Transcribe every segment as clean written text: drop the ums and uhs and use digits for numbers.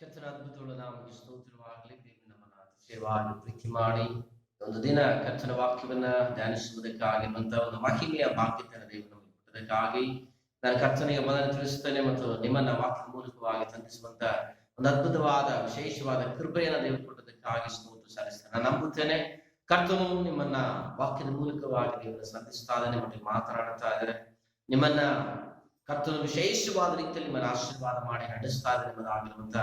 ಕರ್ತನ ಅದ್ಭುತಗಳ ನಾಮಕ್ಕೆ ಸ್ತೋತ್ರವಾಗಲಿ. ದೇವರು ನಮ್ಮನ್ನ ಅತಿಶಯವಾಗಿ ಪ್ರೀತಿ ಮಾಡಿ ಒಂದು ದಿನ ಕರ್ತನ ವಾಕ್ಯವನ್ನ ಧ್ಯಾನಿಸುವುದಕ್ಕಾಗಿರುವಂತಹ ಒಂದು ಮಹಿಮೆಯ ಭಾಗ್ಯತೆಯನ್ನು ದೇವರು ನಮಗೆ ಕೊಟ್ಟದಕ್ಕಾಗಿ ನಾನು ಕರ್ತನಿಗೆ ಮೊದಲು ತಿಳಿಸುತ್ತೇನೆ ಮತ್ತು ನಿಮ್ಮನ್ನ ವಾಕ್ಯ ಮೂಲಕವಾಗಿ ಸಂಧಿಸುವಂತ ಒಂದು ಅದ್ಭುತವಾದ ವಿಶೇಷವಾದ ಕೃಪೆಯನ್ನು ದೇವರು ಕೊಟ್ಟದಕ್ಕಾಗಿ ಸ್ತೋತ್ರ ಸಲ್ಲಿಸ್ತೇನೆ. ನಾನು ನಂಬುತ್ತೇನೆ ಕರ್ತನು ನಿಮ್ಮನ್ನ ವಾಕ್ಯದ ಮೂಲಕವಾಗಿ ದೇವರ ಸಂಧಿಸ್ತಾ ಇದ್ದಾನೆ ಮತ್ತು ಮಾತನಾಡುತ್ತಾ ಇದ್ದಾರೆ. ನಿಮ್ಮನ್ನ ಕರ್ತನು ವಿಶೇಷವಾದ ರೀತಿಯಲ್ಲಿ ನಿಮ್ಮನ್ನು ಆಶೀರ್ವಾದ ಮಾಡಿ ನಡೆಸ್ತಾ ಇದ್ದಾರೆ ಎಂಬುದಾಗಿರುವಂತ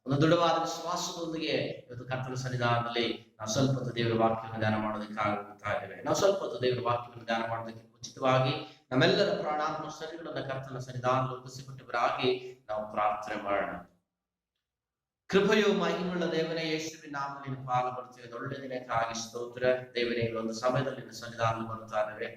ಒಂದು ದೃಢವಾದ ವಿಶ್ವಾಸದೊಂದಿಗೆ ಇವತ್ತು ಕರ್ತನ ಸನ್ನಿಧಾನದಲ್ಲಿ ನಾವು ಸ್ವಲ್ಪ ಹೊತ್ತು ದೇವರ ವಾಕ್ಯವನ್ನು ಧ್ಯಾನ ಮಾಡೋದಕ್ಕಾಗುತ್ತಾ ಇದ್ದೇವೆ. ನಾವು ಸ್ವಲ್ಪ ಹೊತ್ತು ದೇವರ ವಾಕ್ಯವನ್ನು ಧ್ಯಾನ ಮಾಡೋದಕ್ಕೆ ಉಚಿತವಾಗಿ ನಮ್ಮೆಲ್ಲರ ಪ್ರಾಣಾತ್ಮ ಶರೀರಗಳನ್ನ ಕರ್ತನ ಸನ್ನಿಧಾನದಲ್ಲಿ ಒಪ್ಪಿಸಿಕೊಟ್ಟವರಾಗಿ ನಾವು ಪ್ರಾರ್ಥನೆ ಮಾಡೋಣ. ಕೃಪೆಯು ಮಹಿಮೆಯುಳ್ಳ ದೇವನೇ, ಯೇಸುವಿನ ನಾಮದಲ್ಲಿ ಪಾಲು ಬರುತ್ತೇವೆ. ಒಳ್ಳೆ ದಿನಕ್ಕಾಗಿ ಸ್ತೋತ್ರ. ದೇವನೇ, ಒಂದು ಸಮಯದಲ್ಲಿ ನಿನ್ನ ಸನ್ನಿಧಾನದಲ್ಲಿ ಬರ್ತಾ ಇದ್ದೇವೆ.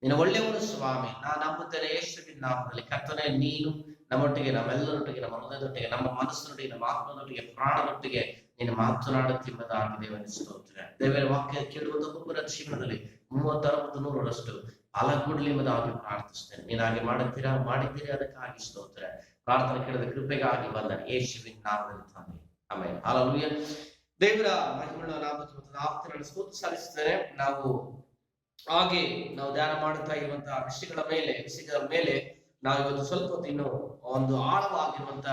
ನಿನ್ನ ಒಳ್ಳೆಯವನು ಸ್ವಾಮಿ. ನಾನು ನಂಬುತ್ತೇನೆ ಯೇಸುವಿನ ನಾಮದಲ್ಲಿ ಕರ್ತನೆ, ನೀನು ನಮ್ಮೊಟ್ಟಿಗೆ, ನಮ್ಮೆಲ್ಲರೊಟ್ಟಿಗೆ, ನಮ್ಮ ಹೃದಯದೊಟ್ಟಿಗೆ, ನಮ್ಮ ಮನಸ್ಸಿನೊಟ್ಟಿಗೆ, ನಮ್ಮ ಆತ್ಮದೊಟ್ಟಿಗೆ, ಪ್ರಾಣದೊಟ್ಟಿಗೆ ನೀನು ಮಾತನಾಡುತ್ತಿರುವುದಾಗಿ ದೇವನ ಸ್ತೋತ್ರ. ದೇವರ ವಾಕ್ಯ ಕೇಳುವಂತ ಒಬ್ಬರ ಜೀವನದಲ್ಲಿ 30-60 100ರಷ್ಟು ಫಲಗೊಡ್ಲಿ ಎಂಬುದಾಗಿ ಪ್ರಾರ್ಥಿಸ್ತೇನೆ. ನೀನಾಗಿ ಮಾಡಿದ್ದೀರಿ, ಅದಕ್ಕಾಗಿ ಸ್ತೋತ್ರ. ಪ್ರಾರ್ಥನೆ ಕೇಳಿದ ಕೃಪೆಗಾಗಿ ಬಂದನೆ ಯೇಸುವಿನ ನಾಮದಲ್ಲಿ ತಂದೆ, ಆಮೆನ್. ಹಲ್ಲೆಲೂಯಾ. ದೇವರ ಮಹಿಮೆಯ ನಾಮಕ್ಕೆ ಸ್ತೋತ್ರ ಸಲ್ಲಿಸುತ್ತೇನೆ. ನಾವು ಧ್ಯಾನ ಮಾಡುತ್ತಾ ಇರುವಂತಹ ವಿಷಯಗಳ ಮೇಲೆ ನಾವು ಇವತ್ತು ಸ್ವಲ್ಪ ಹೊತ್ತು ಇನ್ನು ಒಂದು ಆಳವಾಗಿರುವಂತ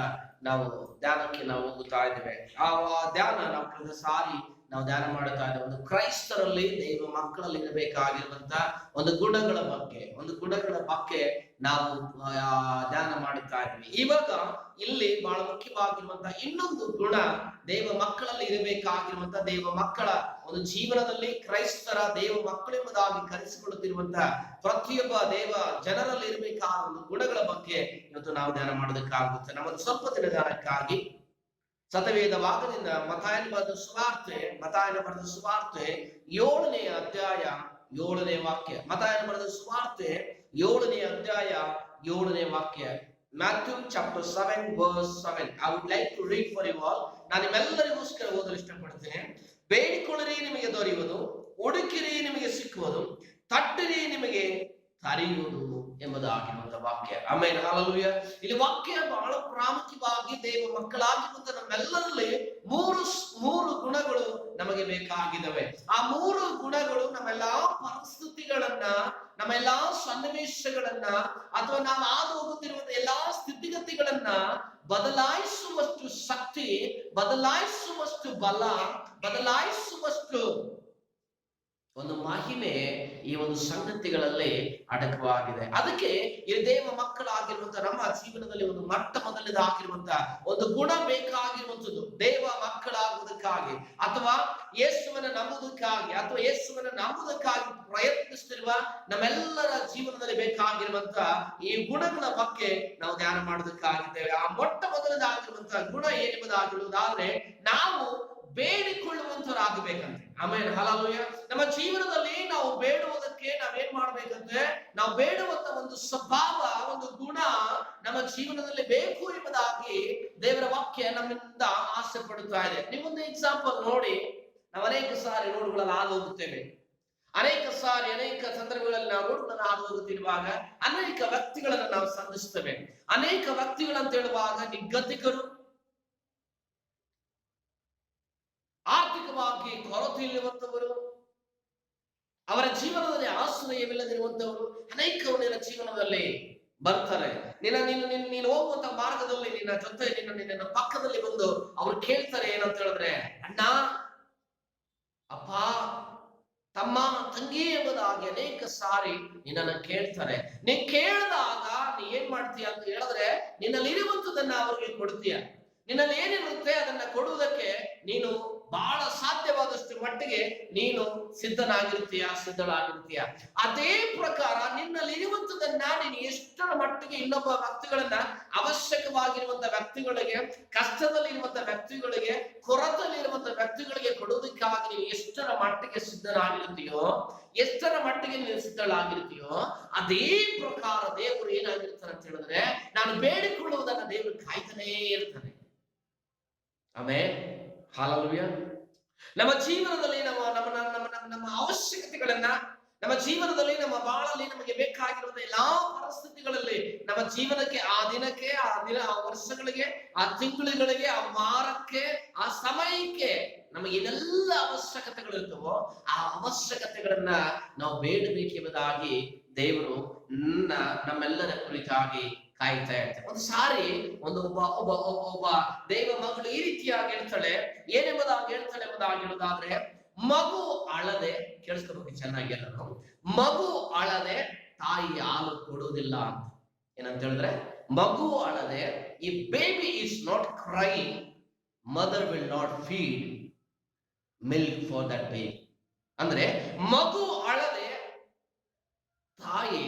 ನಾವು ಧ್ಯಾನಕ್ಕೆ ನಾವು ಹೋಗುತ್ತಾ ಇದ್ದೇವೆ. ಆ ಧ್ಯಾನ ನಾವು ಕಳೆದ ಸಾರಿ ನಾವು ಧ್ಯಾನ ಮಾಡುತ್ತಾ ಇದ್ದೇವೆ. ಒಂದು ಕ್ರೈಸ್ತರಲ್ಲಿ, ದೈವ ಮಕ್ಕಳಲ್ಲಿ ಇರಬೇಕಾಗಿರುವಂತ ಒಂದು ಗುಣಗಳ ಬಗ್ಗೆ ನಾವು ಧ್ಯಾನ ಮಾಡುತ್ತಾ ಇದ್ದೀವಿ. ಇವಾಗ ಇಲ್ಲಿ ಬಹಳ ಮುಖ್ಯವಾಗಿರುವಂತಹ ಇನ್ನೊಂದು ಗುಣ, ದೇವ ಮಕ್ಕಳಲ್ಲಿ ಇರಬೇಕಾಗಿರುವಂತಹ, ದೇವ ಮಕ್ಕಳ ಒಂದು ಜೀವನದಲ್ಲಿ ಕ್ರೈಸ್ತರ ದೇವ ಮಕ್ಕಳೆಂಬುದಾಗಿ ಕರೆಸಿಕೊಳ್ಳುತ್ತಿರುವಂತಹ ಪ್ರತಿಯೊಬ್ಬ ದೇವ ಜನರಲ್ಲಿ ಇರಬೇಕಾದ ಒಂದು ಗುಣಗಳ ಬಗ್ಗೆ ಇವತ್ತು ನಾವು ಧ್ಯಾನ ಮಾಡೋದಕ್ಕಾಗುತ್ತೆ. ನಮ್ಮ ಸ್ವಲ್ಪ ದಿನ ಧ್ಯಾನಕ್ಕಾಗಿ ಸತವೇದ ಭಾಗದಿಂದ ಮತ್ತಾಯನ ಬರೆದ ಸುವಾರ್ತೆ 7ನೇ ಅಧ್ಯಾಯ 7ನೇ ವಾಕ್ಯ. ಮತ್ತಾಯನ ಬರೆದ ಸುವಾರ್ತೆ 7ನೇ ಅಧ್ಯಾಯ 7ನೇ ವಾಕ್ಯ. Matthew chapter 7 verse 7. I would like to read for you all. ನಾನು ನಿಮ್ಮೆಲ್ಲರಿಗೋಸ್ಕರ ಓದಲು ಇಷ್ಟಪಡ್ತೇನೆ. ಬೇಡಿಕೊಳ್ಳಿರಿ ನಿಮಗೆ ದೊರೆಯುವುದು, ಹುಡುಕಿರಿ ನಿಮಗೆ ಸಿಕ್ಕುವುದು, ತಟ್ಟಿರಿ ನಿಮಗೆ ತರೆಯುವುದು ಎಂಬುದಾಗಿರುವಂತಹ ವಾಕ್ಯ. Amen, hallelujah. ಇಲ್ಲಿ ವಾಕ್ಯ ಬಹಳ ಪ್ರಾಮುಖ್ಯವಾಗಿ ದೇವ ಮಕ್ಕಳಾಗಿರುವಂತ ನಮ್ಮೆಲ್ಲರಲ್ಲಿ ಮೂರು ಗುಣಗಳು ನಮಗೆ ಬೇಕಾಗಿದ್ದಾವೆ. ಆ 3 ಗುಣಗಳು ನಮ್ಮೆಲ್ಲಾ ಪರಿಸ್ಥಿತಿಗಳನ್ನ, ನಮ್ಮೆಲ್ಲಾ ಸನ್ನಿವೇಶಗಳನ್ನ, ಅಥವಾ ನಾವು ಹಾದು ಹೋಗುತ್ತಿರುವಂತಹ ಎಲ್ಲಾ ಸ್ಥಿತಿಗತಿಗಳನ್ನ ಬದಲಾಯಿಸುವಷ್ಟು ಶಕ್ತಿ, ಬದಲಾಯಿಸುವಷ್ಟು ಬಲ, ಬದಲಾಯಿಸುವಷ್ಟು ಒಂದು ಮಹಿಮೆ ಈ ಒಂದು ಸಂಗತಿಗಳಲ್ಲಿ ಅಡಕವಾಗಿದೆ. ಅದಕ್ಕೆ ಈ ದೇವ ಮಕ್ಕಳಾಗಿರುವಂತಹ ನಮ್ಮ ಜೀವನದಲ್ಲಿ ಒಂದು ಮೊದಲನೇದಾಗಿರುವಂತಹ ಒಂದು ಗುಣ ಬೇಕಾಗಿರುವಂಥದ್ದು, ದೇವ ಮಕ್ಕಳಾಗುವುದಕ್ಕಾಗಿ ಅಥವಾ ಯೇಸುವನ್ನ ನಂಬುವುದಕ್ಕಾಗಿ ಪ್ರಯತ್ನಿಸುತ್ತಿರುವ ನಮ್ಮೆಲ್ಲರ ಜೀವನದಲ್ಲಿ ಬೇಕಾಗಿರುವಂತಹ ಈ ಗುಣಗಳ ಬಗ್ಗೆ ನಾವು ಧ್ಯಾನ ಮಾಡೋದಕ್ಕಾಗಿದ್ದೇವೆ. ಆ ಮೊದಲನೇದಾಗಿರುವಂತಹ ಗುಣ ಏನೆಂಬುದಾಗಿರುವುದಾದ್ರೆ, ನಾವು ಬೇಡಿಕೊಳ್ಳುವಂತರಾಗಬೇಕಂತೆ. Amen, hallelujah. ನಮ್ಮ ಜೀವನದಲ್ಲಿ ನಾವು ಬೇಡುವುದಕ್ಕೆ ನಾವೇನ್ ಮಾಡ್ಬೇಕಂದ್ರೆ, ನಾವು ಬೇಡುವಂತ ಒಂದು ಸ್ವಭಾವ, ಒಂದು ಗುಣ ನಮ್ಮ ಜೀವನದಲ್ಲಿ ಬೇಕು ಎಂಬುದಾಗಿ ದೇವರ ವಾಕ್ಯ ನಮ್ಮಿಂದ ಆಸೆ ಪಡುತ್ತಾ ಇದೆ. ನೀವೊಂದು ಎಕ್ಸಾಂಪಲ್ ನೋಡಿ. ನಾವು ಅನೇಕ ಸಾರಿ ರೋಡ್ಗಳಲ್ಲಿ ಹಾದು ಹೋಗುತ್ತೇವೆ. ಅನೇಕ ಸಂದರ್ಭಗಳಲ್ಲಿ ನಾವು ರೋಡ್ಗಳನ್ನು ಹಾದು ಹೋಗುತ್ತಿರುವಾಗ ಅನೇಕ ವ್ಯಕ್ತಿಗಳನ್ನು ನಾವು ಸಂಧಿಸ್ತೇವೆ. ಅನೇಕ ವ್ಯಕ್ತಿಗಳಂತ ಹೇಳುವಾಗ ನಿರ್ಗತಿಕರು, ಆರ್ಥಿಕವಾಗಿ ಕೊರತೆ ಇರುವಂತವರು, ಅವರ ಜೀವನದಲ್ಲಿ ಆಶ್ರಯವಿಲ್ಲದಿರುವಂತವರು ಅನೇಕರು ಜೀವನದಲ್ಲಿ ಬರ್ತಾರೆ. ನೀನು ಹೋಗುವಂತ ಮಾರ್ಗದಲ್ಲಿ ನಿನ್ನ ಪಕ್ಕದಲ್ಲಿ ಬಂದು ಅವ್ರು ಕೇಳ್ತಾರೆ, ಏನಂತ ಹೇಳಿದ್ರೆ, ಅಣ್ಣ, ಅಪ್ಪ, ತಮ್ಮ, ತಂಗಿ ಎಂಬುದಾಗಿ ಅನೇಕ ಸಾರಿ ನಿನ್ನನ್ನು ಕೇಳ್ತಾರೆ. ನೀನ್ ಕೇಳಿದಾಗ ನೀ ಏನ್ ಮಾಡ್ತೀಯ ಅಂತ ಹೇಳಿದ್ರೆ, ನಿನ್ನಲ್ಲಿ ಇರುವಂತದನ್ನ ಅವ್ರಿಗೆ ಕೊಡ್ತೀಯ. ನಿನ್ನಲ್ಲಿ ಏನಿರುತ್ತೆ ಅದನ್ನ ಕೊಡುವುದಕ್ಕೆ ನೀನು ಬಹಳ ಸಾಧ್ಯವಾದಷ್ಟು ಮಟ್ಟಿಗೆ ನೀನು ಸಿದ್ಧಳಾಗಿರ್ತೀಯ. ಅದೇ ಪ್ರಕಾರ ನಿನ್ನಲ್ಲಿ ಇರುವಂತದನ್ನ ನೀನು ಎಷ್ಟರ ಮಟ್ಟಿಗೆ ಇನ್ನೊಬ್ಬ ವ್ಯಕ್ತಿಗಳನ್ನ, ಅವಶ್ಯಕವಾಗಿರುವಂತ ವ್ಯಕ್ತಿಗಳಿಗೆ, ಕಷ್ಟದಲ್ಲಿ ಇರುವಂತ ವ್ಯಕ್ತಿಗಳಿಗೆ, ಕೊರತೆಯಲ್ಲಿರುವಂತ ವ್ಯಕ್ತಿಗಳಿಗೆ ಕೊಡುವುದಕ್ಕಾಗಿ ನೀವು ಎಷ್ಟರ ಮಟ್ಟಿಗೆ ಸಿದ್ಧರಾಗಿರ್ತೀಯೋ, ಎಷ್ಟರ ಮಟ್ಟಿಗೆ ನೀವು ಸಿದ್ಧಳಾಗಿರ್ತೀಯೋ, ಅದೇ ಪ್ರಕಾರ ದೇವರು ಏನಾಗಿರ್ತಾರೆ ಅಂತ ಹೇಳಿದ್ರೆ, ನಾನು ಬೇಡಿಕೊಳ್ಳುವುದನ್ನ ದೇವರು ಕಾಯ್ತಾನೇ ಇರ್ತಾನೆ. Amen, hallelujah. ನಮ್ಮ ಜೀವನದಲ್ಲಿ ನಮ್ಮ ಅವಶ್ಯಕತೆಗಳನ್ನ, ನಮ್ಮ ಜೀವನದಲ್ಲಿ, ನಮ್ಮ ಬಾಳಲ್ಲಿ ನಮಗೆ ಬೇಕಾಗಿರುವ ಎಲ್ಲಾ ಪರಿಸ್ಥಿತಿಗಳಲ್ಲಿ, ನಮ್ಮ ಜೀವನಕ್ಕೆ, ಆ ದಿನಕ್ಕೆ, ಆ ದಿನ, ಆ ವರ್ಷಗಳಿಗೆ, ಆ ತಿಂಗಳುಗಳಿಗೆ, ಆ ವಾರಕ್ಕೆ, ಆ ಸಮಯಕ್ಕೆ ನಮಗೆ ಏನೆಲ್ಲ ಅವಶ್ಯಕತೆಗಳು ಇರ್ತವೋ ಆ ಅವಶ್ಯಕತೆಗಳನ್ನ ನಾವು ಬೇಡಬೇಕೆಂಬುದಾಗಿ ದೇವರು ನಮ್ಮೆಲ್ಲರ ಕುರಿತಾಗಿ ಕಾಯ್ತಾ ಇರ್ತಾರೆ. ಒಂದು ಸಾರಿ ಒಬ್ಬ ದೈವ ಮಗಳು ಈ ರೀತಿಯಾಗಿ ಹೇಳ್ತಾಳೆ. ಏನೆಂಬುದಾಗಿ ಹೇಳ್ತಾಳೆ ಎಂಬುದಾಗಿ ಹೇಳುವುದಾದ್ರೆ, ಮಗು ಅಳದೆ, ಕೇಳಿಸ್ಕೋಬೇಕು ಚೆನ್ನಾಗಿ ಎಲ್ಲರೂ, ಮಗು ಅಳದೆ ತಾಯಿ ಹಾಲು ಕೊಡುವುದಿಲ್ಲ ಅಂತ. ಏನಂತ ಹೇಳಿದ್ರೆ, ಮಗು ಅಳದೆ, ಈ baby is not crying, mother will not feed milk for that baby. ಅಂದ್ರೆ ಮಗು ಅಳದೆ ತಾಯಿ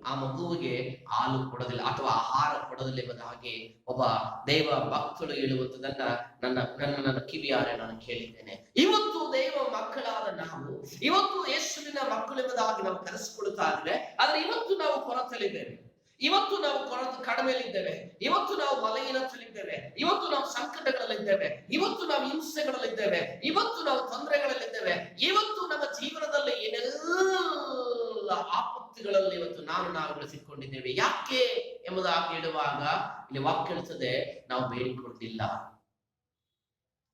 ಆ ಮಗುವಿಗೆ ಹಾಲು ಕೊಡೋದಿಲ್ಲ ಅಥವಾ ಆಹಾರ ಕೊಡೋದಿಲ್ಲ ಎಂಬುದಾಗಿ ಒಬ್ಬ ದೈವ ಭಕ್ತರು ಹೇಳುವಂತದನ್ನ ನನ್ನ ಕಿವಿಯಾರೆ ನಾನು ಕೇಳಿದ್ದೇನೆ. ಇವತ್ತು ದೈವ ಮಕ್ಕಳಾದ ನಾವು, ಇವತ್ತು ಯೇಸುವಿನ ಮಕ್ಕಳು ಎಂಬುದಾಗಿ ನಾವು ಕರೆಸಿಕೊಳ್ತಾ ಇದ್ರೆ, ಆದ್ರೆ ಇವತ್ತು ನಾವು ಕೊರತೆಯಲ್ಲಿದ್ದೇವೆ, ಇವತ್ತು ನಾವು ಕಡಿಮೆಯಲ್ಲಿದ್ದೇವೆ, ಇವತ್ತು ನಾವು ಬಲಹೀನತೆಯಲ್ಲಿದ್ದೇವೆ, ಇವತ್ತು ನಾವು ಸಂಕಟಗಳಲ್ಲಿದ್ದೇವೆ, ಇವತ್ತು ನಾವು ಹಿಂಸೆಗಳಲ್ಲಿದ್ದೇವೆ, ಇವತ್ತು ನಾವು ತೊಂದರೆಗಳಲ್ಲಿದ್ದೇವೆ, ಇವತ್ತು ನಮ್ಮ ಜೀವನದಲ್ಲಿ ಏನೆಲ್ಲ ಆಪತ್ತುಗಳಲ್ಲಿ ಇವತ್ತು ನಾವು ಸಿಕ್ಕೊಂಡಿದ್ದೇವೆ. ಯಾಕೆ ಎಂಬುದಾಗಿ ಹೇಳುವಾಗ ಇಲ್ಲಿ ವಾಕ್ಯ ಹೇಳ್ತದೆ, ನಾವು ಬೇಡಿಕೊಳ್ತಿಲ್ಲ.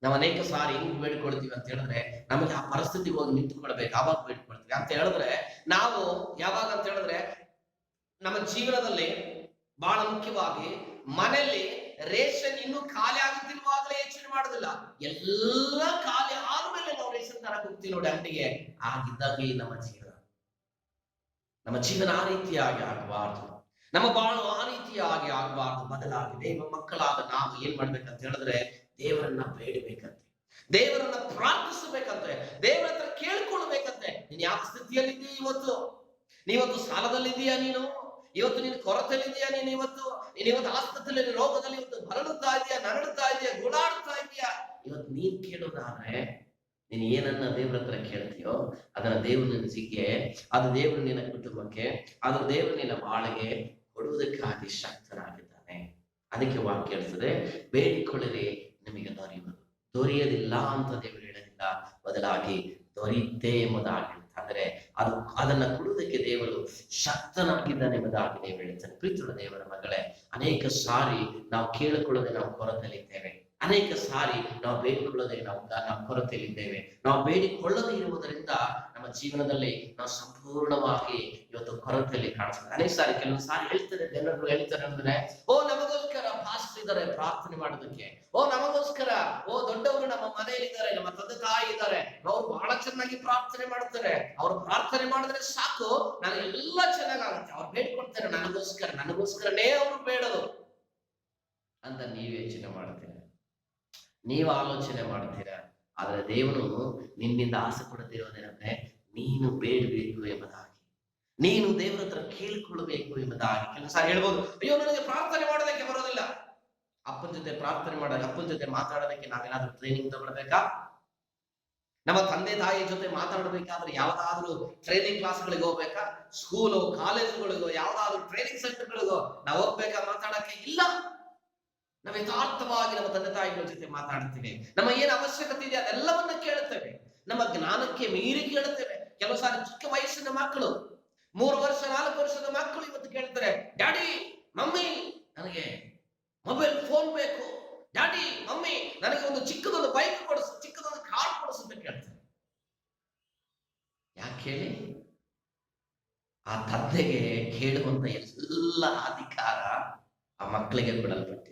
ನಾವು ಅನೇಕ ಸಾರಿ ಹೆಂಗ್ ಬೇಡ್ಕೊಳ್ತೀವಿ ಅಂತ ಹೇಳಿದ್ರೆ, ನಮಗೆ ಆ ಪರಿಸ್ಥಿತಿಗೆ ಹೋಗಿ ನಿಂತುಕೊಳ್ಬೇಕು, ಆವಾಗ ಬೇಡ್ಕೊಳ್ತೀವಿ ಅಂತ ಹೇಳಿದ್ರೆ, ನಾವು ಯಾವಾಗ ಅಂತ ಹೇಳಿದ್ರೆ, ನಮ್ಮ ಜೀವನದಲ್ಲಿ ಬಹಳ ಮುಖ್ಯವಾಗಿ ಮನೆಯಲ್ಲಿ ರೇಷನ್ ಇನ್ನೂ ಖಾಲಿ ಆಗುತ್ತಿರುವಾಗಲೇ ಯೋಚನೆ ಮಾಡುದಿಲ್ಲ. ಎಲ್ಲ ಖಾಲಿ ಆದ್ಮೇಲೆ ನಾವು ರೇಷನ್ ತರಕ್ ಹೋಗ್ತೀವಿ ನೋಡಿ ಅಂಗಡಿಗೆ. ಆಗಿದ್ದಾಗೆ ನಮ್ಮ ಜೀವನ ಆ ರೀತಿಯಾಗಿ ಆಗಬಾರ್ದು, ನಮ್ಮ ಬಾಳು ಆ ರೀತಿಯಾಗಿ ಆಗಬಾರ್ದು. ಬದಲಾಗಿ ದೈವ ಮಕ್ಕಳಾದ ನಾವು ಏನ್ ಮಾಡ್ಬೇಕಂತ ಹೇಳಿದ್ರೆ, ದೇವರನ್ನ ಬೇಡಬೇಕಂತೆ, ದೇವರನ್ನ ಪ್ರಾರ್ಥಿಸಬೇಕಂತೆ, ದೇವರ ಹತ್ರ ಕೇಳ್ಕೊಳ್ಬೇಕಂತೆ. ನೀನ್ ಯಾವ ಸ್ಥಿತಿಯಲ್ಲಿದ್ದೀಯ ಇವತ್ತು? ನೀವತ್ತು ಸಾಲದಲ್ಲಿದ್ದೀಯಾ? ಇವತ್ತು ನೀನು ಕೊರತೆಯಲ್ಲಿದ್ದೀಯಾ? ನೀನು ಆಸ್ಪತ್ರೆಯಲ್ಲಿ ರೋಗದಲ್ಲಿ ಇವತ್ತು ಬರಳುತ್ತಾ ಇದೆಯಾ, ನರಳುತ್ತಾ ಇದೆಯಾ, ಗುಡಾಡ್ತಾ ಇದೆಯಾ? ಇವತ್ತು ನೀನ್ ಕೇಳೋದಾದ್ರೆ, ನೀನು ಏನನ್ನ ದೇವರ ಹತ್ರ ಕೇಳ್ತೀಯೋ ಅದನ್ನ ದೇವರು ನಿನ್ಸಿಗೆ, ಅದು ದೇವರು ನಿನ್ನ ಕುಟುಂಬಕ್ಕೆ, ಅದು ದೇವರು ನಿನ್ನ ಬಾಳಿಗೆ ಕೊಡುವುದಕ್ಕಾಗಿ ಶಕ್ತನಾಗಿದ್ದಾನೆ. ಅದಕ್ಕೆ ವಾಕ್ಯ ಹೇಳ್ತದೆ, ಬೇಡಿಕೊಳ್ಳಿರಿ ನಿಮಗೆ ದೊರೆಯುವುದು, ದೊರೆಯದಿಲ್ಲ ಅಂತ ದೇವರು ಹೇಳೋದಿಲ್ಲ, ಬದಲಾಗಿ ದೊರೆಯುತ್ತೆ ಎಂಬುದಾಗಿ. ಅಂದ್ರೆ ಅದನ್ನ ಕೊಡುವುದಕ್ಕೆ ದೇವರು ಶಕ್ತನಾಗಿದ್ದಾನೆ ಎಂಬುದಾಗಿ ದೇವರು ಹೇಳ್ತಾನೆ. ಪ್ರೀತಿಯ ದೇವರ ಮಗಳೇ, ಅನೇಕ ಸಾರಿ ನಾವು ಕೇಳಿಕೊಳ್ಳದೆ ನಾವು ಕೊರತೆಯಲ್ಲಿದ್ದೇವೆ, ಅನೇಕ ಸಾರಿ ನಾವು ಬೇಡಿಕೊಳ್ಳದೆ ನಾವು ಕೊರತೆಯಲ್ಲಿದ್ದೇವೆ. ನಾವು ಬೇಡಿಕೊಳ್ಳದೆ ಇರುವುದರಿಂದ ನಮ್ಮ ಜೀವನದಲ್ಲಿ ನಾವು ಸಂಪೂರ್ಣವಾಗಿ ಇವತ್ತು ಕೊರತೆಯಲ್ಲಿ ಕಾಣಿಸ್ತದೆ. ಅನೇಕ ಸಾರಿ, ಕೆಲವೊಂದು ಸಾರಿ ಜನರು ಹೇಳ್ತಾರೆ ಅಂದ್ರೆ, ಓ ನಮಗೋಸ್ಕರ ಪಾಸ್ಟರ್ ಇದ್ದಾರೆ ಪ್ರಾರ್ಥನೆ ಮಾಡೋದಕ್ಕೆ, ಓ ನಮಗೋಸ್ಕರ, ಓ ದೊಡ್ಡವರು ನಮ್ಮ ಮನೆಯಲ್ಲಿದ್ದಾರೆ, ನಮ್ಮ ತಂದೆ ತಾಯಿ ಇದ್ದಾರೆ, ಅವ್ರು ಬಹಳ ಚೆನ್ನಾಗಿ ಪ್ರಾರ್ಥನೆ ಮಾಡ್ತಾರೆ, ಅವ್ರು ಪ್ರಾರ್ಥನೆ ಮಾಡಿದ್ರೆ ಸಾಕು ನನಗೆಲ್ಲ ಚೆನ್ನಾಗಾಗುತ್ತೆ, ಅವ್ರು ಬೇಡ್ಕೊಡ್ತಾರೆ ನನಗೋಸ್ಕರನೇ ಅವ್ರು ಬೇಡೋದು ಅಂತ ನೀವು ಯೋಚನೆ ಮಾಡ್ತೀರ, ನೀವು ಆಲೋಚನೆ ಮಾಡ್ತೀರಾ. ಆದ್ರೆ ದೇವನು ನಿನ್ನಿಂದ ಆಸೆ ಪಡುತ್ತಿರೋದೇನಂದ್ರೆ, ನೀನು ಬೇಡಬೇಕು ಎಂಬುದಾಗಿ, ನೀನು ದೇವರ ಹತ್ರ ಕೇಳಿಕೊಳ್ಳಬೇಕು ಎಂಬುದಾಗಿ. ಕೆಲಸ ಹೇಳ್ಬೋದು, ಅಯ್ಯೋ ನನಗೆ ಪ್ರಾರ್ಥನೆ ಮಾಡೋದಕ್ಕೆ ಬರೋದಿಲ್ಲ. ಅಪ್ಪನ ಜೊತೆ ಪ್ರಾರ್ಥನೆ ಮಾಡೋದು, ಅಪ್ಪನ ಜೊತೆ ಮಾತಾಡೋದಕ್ಕೆ ನಾವೇನಾದ್ರೂ ಟ್ರೈನಿಂಗ್ ತಗೊಳ್ಬೇಕಾ? ನಮ್ಮ ತಂದೆ ತಾಯಿ ಜೊತೆ ಮಾತಾಡಬೇಕಾದ್ರೆ ಯಾವ್ದಾದ್ರು ಟ್ರೈನಿಂಗ್ ಕ್ಲಾಸ್ಗಳಿಗೆ ಹೋಗ್ಬೇಕಾ? ಸ್ಕೂಲು ಕಾಲೇಜುಗಳಿಗೋ ಯಾವ್ದಾದ್ರು ಟ್ರೈನಿಂಗ್ ಸೆಂಟರ್ಗಳಿಗೋ ನಾವು ಹೋಗ್ಬೇಕಾ ಮಾತಾಡಕ್ಕೆ? ಇಲ್ಲ. ನಾವು ಯಥಾರ್ಥವಾಗಿ ನಮ್ಮ ತಂದೆ ತಾಯಿಗಳ ಜೊತೆ ಮಾತಾಡ್ತೀವಿ, ನಮ್ಮ ಏನ್ ಅವಶ್ಯಕತೆ ಇದೆ ಅದೆಲ್ಲವನ್ನ ಕೇಳುತ್ತೇವೆ, ನಮ್ಮ ಜ್ಞಾನಕ್ಕೆ ಮೀರಿ ಕೇಳುತ್ತೇವೆ. ಕೆಲವು ಸಾರಿ ಚಿಕ್ಕ ವಯಸ್ಸಿನ ಮಕ್ಕಳು, 3 ವರ್ಷ 4 ವರ್ಷದ ಮಕ್ಕಳು ಇವತ್ತು ಕೇಳ್ತಾರೆ, ಡ್ಯಾಡಿ ಮಮ್ಮಿ ನನಗೆ ಮೊಬೈಲ್ ಫೋನ್ ಬೇಕು, ಡ್ಯಾಡಿ ಮಮ್ಮಿ ನನಗೆ ಒಂದು ಚಿಕ್ಕದೊಂದು ಬೈಕ್ ಕೊಡಿಸು, ಚಿಕ್ಕದೊಂದು ಕಾರ್ ಕೊಡಿಸು ಅಂತ ಕೇಳ್ತಾರೆ. ಯಾಕೆ ಹೇಳಿ? ಆ ತಂದೆಗೆ ಕೇಳುವಂತ ಎಲ್ಲ ಅಧಿಕಾರ ಆ ಮಕ್ಕಳಿಗೆ ಕೊಡಲ್ಪಟ್ಟಿದೆ.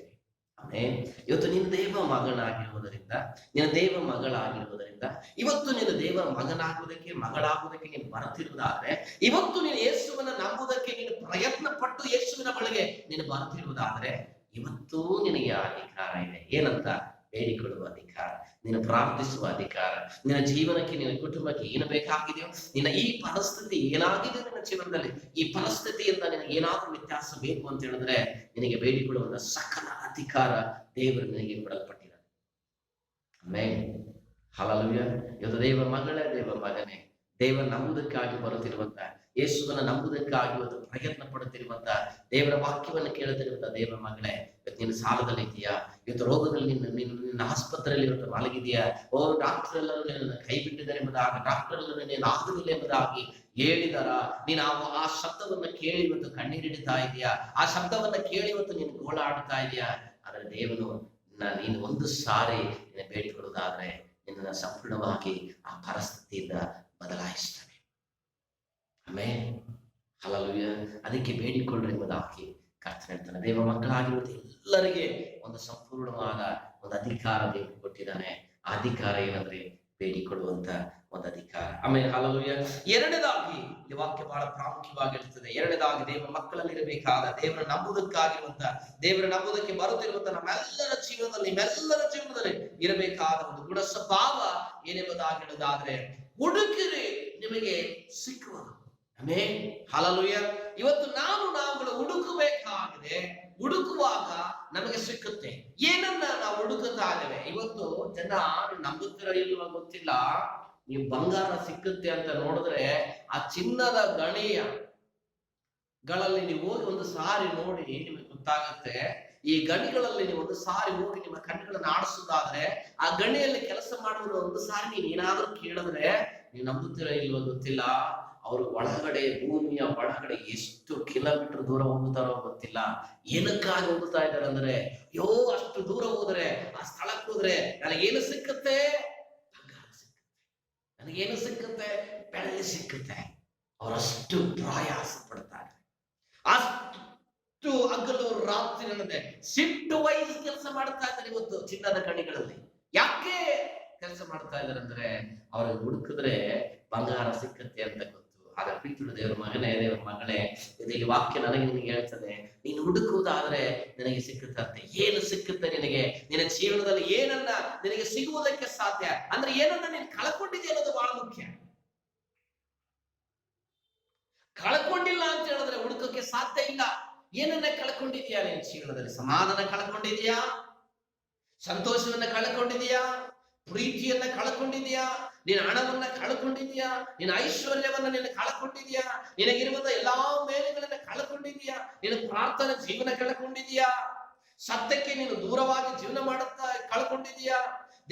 ಇವತ್ತು ನೀನು ದೇವ ಮಗನಾಗಿರುವುದರಿಂದ, ನೀನು ದೇವ ಮಗಳಾಗಿರುವುದರಿಂದ, ಇವತ್ತು ನೀನು ದೇವ ಮಗನಾಗುವುದಕ್ಕೆ ಮಗಳಾಗುವುದಕ್ಕೆ ನೀನು ಬರುತ್ತಿರುವುದಾದ್ರೆ, ಇವತ್ತು ನೀನು ಯೇಸುವನ್ನ ನಂಬುವುದಕ್ಕೆ ನೀನು ಪ್ರಯತ್ನ ಪಟ್ಟು ಯೇಸುವಿನ ಬಳಿಗೆ ನೀನು ಬರುತ್ತಿರುವುದಾದ್ರೆ, ಇವತ್ತೂ ನಿನಗೆ ಅಧಿಕಾರ ಇದೆ. ಏನಂತ? ಬೇಡಿಕೊಳ್ಳುವ ಅಧಿಕಾರ, ನೀನು ಪ್ರಾರ್ಥಿಸುವ ಅಧಿಕಾರ. ನಿನ್ನ ಜೀವನಕ್ಕೆ, ನಿನ್ನ ಕುಟುಂಬಕ್ಕೆ ಏನು ಬೇಕಾಗಿದೆಯೋ, ನಿನ್ನ ಈ ಪರಿಸ್ಥಿತಿ ಏನಾಗಿದೆ ನಿನ್ನ ಜೀವನದಲ್ಲಿ, ಈ ಪರಿಸ್ಥಿತಿಯಿಂದ ನಿನಗೆ ಏನಾದ್ರೂ ವ್ಯತ್ಯಾಸ ಬೇಕು ಅಂತ ಹೇಳಿದ್ರೆ, ನಿನಗೆ ಬೇಡಿಕೊಳ್ಳುವಂತ ಸಕಲ ಅಧಿಕಾರ ದೇವರು ನಿನಗೆ ಕೊಡಲ್ಪಟ್ಟಿದೆ. Amen, hallelujah. ಇವತ್ತು ದೇವ ಮಗಳೇ, ದೇವ ಮಗನೇ, ದೇವರ ನಂಬುವುದಕ್ಕಾಗಿ ಬರುತ್ತಿರುವಂತ, ಯೇಸುವನ್ನ ನಂಬುವುದಕ್ಕಾಗಿ ಇವತ್ತು ಪ್ರಯತ್ನ ಪಡುತ್ತಿರುವಂತ, ದೇವರ ವಾಕ್ಯವನ್ನು ಕೇಳುತ್ತಿರುವಂತ ದೇವ ಮಗಳೇ, ಇವತ್ತು ನೀನು ಸಾಲದಲ್ಲಿ ಇದೆಯಾ? ಇವತ್ತು ರೋಗದಲ್ಲಿ ನಿನ್ನ ಆಸ್ಪತ್ರೆಯಲ್ಲಿ ಇವತ್ತು ಮಲಗಿದೆಯಾ? ಓ ಡಾಕ್ಟರ್ ಎಲ್ಲರೂ ನಿನ್ನ ಕೈ ಬಿಟ್ಟಿದ್ದಾರೆ ಎಂಬುದಾಗಿ, ಡಾಕ್ಟರ್ ಎಲ್ಲರೂ ನೀನು ಆಗುದಿಲ್ಲ ಎಂಬುದಾಗಿ ಹೇಳಿದಾರ? ನೀನು ಆ ಶಬ್ದವನ್ನ ಕೇಳಿ ಇವತ್ತು ಕಣ್ಣೀರಿಡ್ತಾ ಇದೆಯಾ? ಆ ಶಬ್ದವನ್ನ ಕೇಳಿ ಇವತ್ತು ನೀನು ಗೋಳಾಡ್ತಾ ಇದೆಯಾ? ಆದ್ರೆ ದೇವನು ನೀನು ಒಂದು ಸಾರಿ ಬೇಡಿಕೊಳ್ಳುವುದಾದ್ರೆ ನಿನ್ನನ್ನು ಸಂಪೂರ್ಣವಾಗಿ ಆ ಪರಿಸ್ಥಿತಿಯಿಂದ ಬದಲಾಯಿಸ್ತಾನೆ. Amen, hallelujah. ಅದಕ್ಕೆ ಬೇಡಿಕೊಳ್ಳ್ರಿ ಎಂಬುದಾಗಿ ಕರ್ತನು ಹೇಳ್ತಾನೆ. ದೇವ ಮಕ್ಕಳಾಗಿರುವುದು ಎಲ್ಲರಿಗೆ ಒಂದು ಸಂಪೂರ್ಣವಾದ ಒಂದು ಅಧಿಕಾರ ದೇವರು ಕೊಟ್ಟಿದ್ದಾನೆ. ಆ ಅಧಿಕಾರ ಏನಂದ್ರೆ ಬೇಡಿಕೊಳ್ಳುವಂತ ಒಂದು ಅಧಿಕಾರ. ಆಮೇಲೆ ಹಲ್ಲೆಲೂಯಾ. ಎರಡನೇದಾಗಿ ಈ ವಾಕ್ಯ ಬಹಳ ಪ್ರಾಮುಖ್ಯವಾಗಿರ್ತದೆ. ಎರಡನೇದಾಗಿ ದೇವರ ಮಕ್ಕಳಲ್ಲಿರಬೇಕಾದ, ದೇವರ ನಂಬುವುದಕ್ಕೆ ಬರುತ್ತಿರುವಂತ ನಮ್ಮೆಲ್ಲರ ಜೀವನದಲ್ಲಿ ಇರಬೇಕಾದ ಒಂದು ಗುಣ ಸ್ವಭಾವ ಏನೆಂಬುದಾಗಿ ಹೇಳುವುದಾದ್ರೆ, ಹುಡುಕಿರಿ ನಿಮಗೆ ಸಿಕ್ಕುವುದು. Amen, hallelujah. ಇವತ್ತು ನಾವುಗಳು ಹುಡುಕಬೇಕಾಗಿದೆ. ಹುಡುಕುವಾಗ ನಮಗೆ ಸಿಕ್ಕುತ್ತೆ. ಏನನ್ನ ನಾವು ಹುಡುಕುತ್ತಾ ಇದ್ದೇವೆ? ಇವತ್ತು ಜನ ನಂಬುತ್ತೀರ ಇಲ್ವಾ ಗೊತ್ತಿಲ್ಲ, ನೀವು ಬಂಗಾರ ಸಿಕ್ಕುತ್ತೆ ಅಂತ ನೋಡಿದ್ರೆ ಆ ಚಿನ್ನದ ಗಣಿಗಳಲ್ಲಿ ನೀವು ಹೋಗಿ ಒಂದು ಸಾರಿ ನೋಡಿ ನಿಮಗೆ ಗೊತ್ತಾಗುತ್ತೆ. ಈ ಗಣಿಗಳಲ್ಲಿ ನೀವು ಒಂದು ಸಾರಿ ಹೋಗಿ ನಿಮ್ಮ ಕಣ್ಣುಗಳನ್ನು ಆಡಿಸೋದಾದ್ರೆ, ಆ ಗಣಿಯಲ್ಲಿ ಕೆಲಸ ಮಾಡುವುದು ಒಂದು ಸಾರಿ ನೀವು ಏನಾದ್ರೂ ಕೇಳಿದ್ರೆ, ನೀವು ನಂಬುತ್ತೀರ ಇಲ್ವಾ ಗೊತ್ತಿಲ್ಲ, ಅವರು ಒಳಗಡೆ, ಭೂಮಿಯ ಒಳಗಡೆ ಎಷ್ಟು ಕಿಲೋಮೀಟರ್ ದೂರ ಹೋಗುತ್ತಾರೋ ಗೊತ್ತಿಲ್ಲ. ಏನಕ್ಕಾಗಿ ಹೋಗ್ತಾ ಇದ್ದಾರೆ ಅಂದ್ರೆ, ಅಯ್ಯೋ ಅಷ್ಟು ದೂರ ಹೋದ್ರೆ, ಆ ಸ್ಥಳಕ್ಕೆ ಹೋದ್ರೆ ನನಗೇನು ಸಿಕ್ಕುತ್ತೆ? ಬಂಗಾರ ಸಿಕ್ಕುತ್ತೆ, ನನಗೇನು ಸಿಕ್ಕುತ್ತೆ? ಬೆಳ್ಳಿ ಸಿಕ್ಕುತ್ತೆ. ಅವರಷ್ಟು ಪ್ರಯಾಸ ಪಡ್ತಾರೆ, ಅಷ್ಟು ಹಗಲು ರಾತ್ರಿ ಅನ್ನದೆ ಶಿಫ್ಟ್ ವೈಸ್ ಕೆಲಸ ಮಾಡ್ತಾ ಇದ್ದಾರೆ ಇವತ್ತು ಚಿನ್ನದ ಗಣಿಗಳಲ್ಲಿ. ಯಾಕೆ ಕೆಲಸ ಮಾಡ್ತಾ ಇದ್ದಾರೆ ಅಂದ್ರೆ, ಅವ್ರಿಗೆ ಹುಡುಕಿದ್ರೆ ಬಂಗಾರ ಸಿಕ್ಕತ್ತೆ ಅಂತ ಗೊತ್ತು. ಆಗ ಪ್ರೀತಿಯ ದೇವರ ಮಗನೇ, ದೇವರ ಮಗಳೇ, ಈ ವಾಕ್ಯ ನನಗೆ ನಿನಗೆ ಹೇಳ್ತದೆ, ನೀನು ಹುಡುಕುವುದಾದ್ರೆ ನಿನಗೆ ಸಿಕ್ಕುತ್ತಂತೆ. ಏನು ಸಿಕ್ಕುತ್ತೆ ನಿನಗೆ? ನಿನ್ನ ಜೀವನದಲ್ಲಿ ಏನನ್ನ ನಿನಗೆ ಸಿಗುವುದಕ್ಕೆ ಸಾಧ್ಯ ಅಂದ್ರೆ, ಏನನ್ನ ನೀನು ಕಳ್ಕೊಂಡಿದ್ಯಾ ಅನ್ನೋದು ಬಹಳ ಮುಖ್ಯ. ಕಳ್ಕೊಂಡಿಲ್ಲ ಅಂತ ಹೇಳಿದ್ರೆ ಹುಡುಕಕ್ಕೆ ಸಾಧ್ಯ ಇಲ್ಲ. ಏನನ್ನ ಕಳ್ಕೊಂಡಿದ್ಯಾ ನಿನ್ನ ಜೀವನದಲ್ಲಿ? ಸಮಾಧಾನ ಕಳ್ಕೊಂಡಿದ್ಯಾ? ಸಂತೋಷವನ್ನ ಕಳ್ಕೊಂಡಿದ್ಯಾ? ಪ್ರೀತಿಯನ್ನ ಕಳ್ಕೊಂಡಿದ್ಯಾ? ನಿನ್ನ ಹಣವನ್ನ ಕಳ್ಕೊಂಡಿದ್ಯಾ? ನಿನ್ನ ಐಶ್ವರ್ಯವನ್ನ ನೀನು ಕಳ್ಕೊಂಡಿದ್ಯಾ? ನಿನಗಿರುವಂತ ಎಲ್ಲಾ ಮೇಲೆಗಳನ್ನ ಕಳ್ಕೊಂಡಿದ್ಯಾ? ನಿನ್ನ ಪ್ರಾರ್ಥನಾ ಜೀವನ ಕಳ್ಕೊಂಡಿದ್ಯಾ? ಸತ್ಯಕ್ಕೆ ನೀನು ದೂರವಾಗಿ ಜೀವನ ಮಾಡುತ್ತಾ ಕಳ್ಕೊಂಡಿದ್ಯಾ?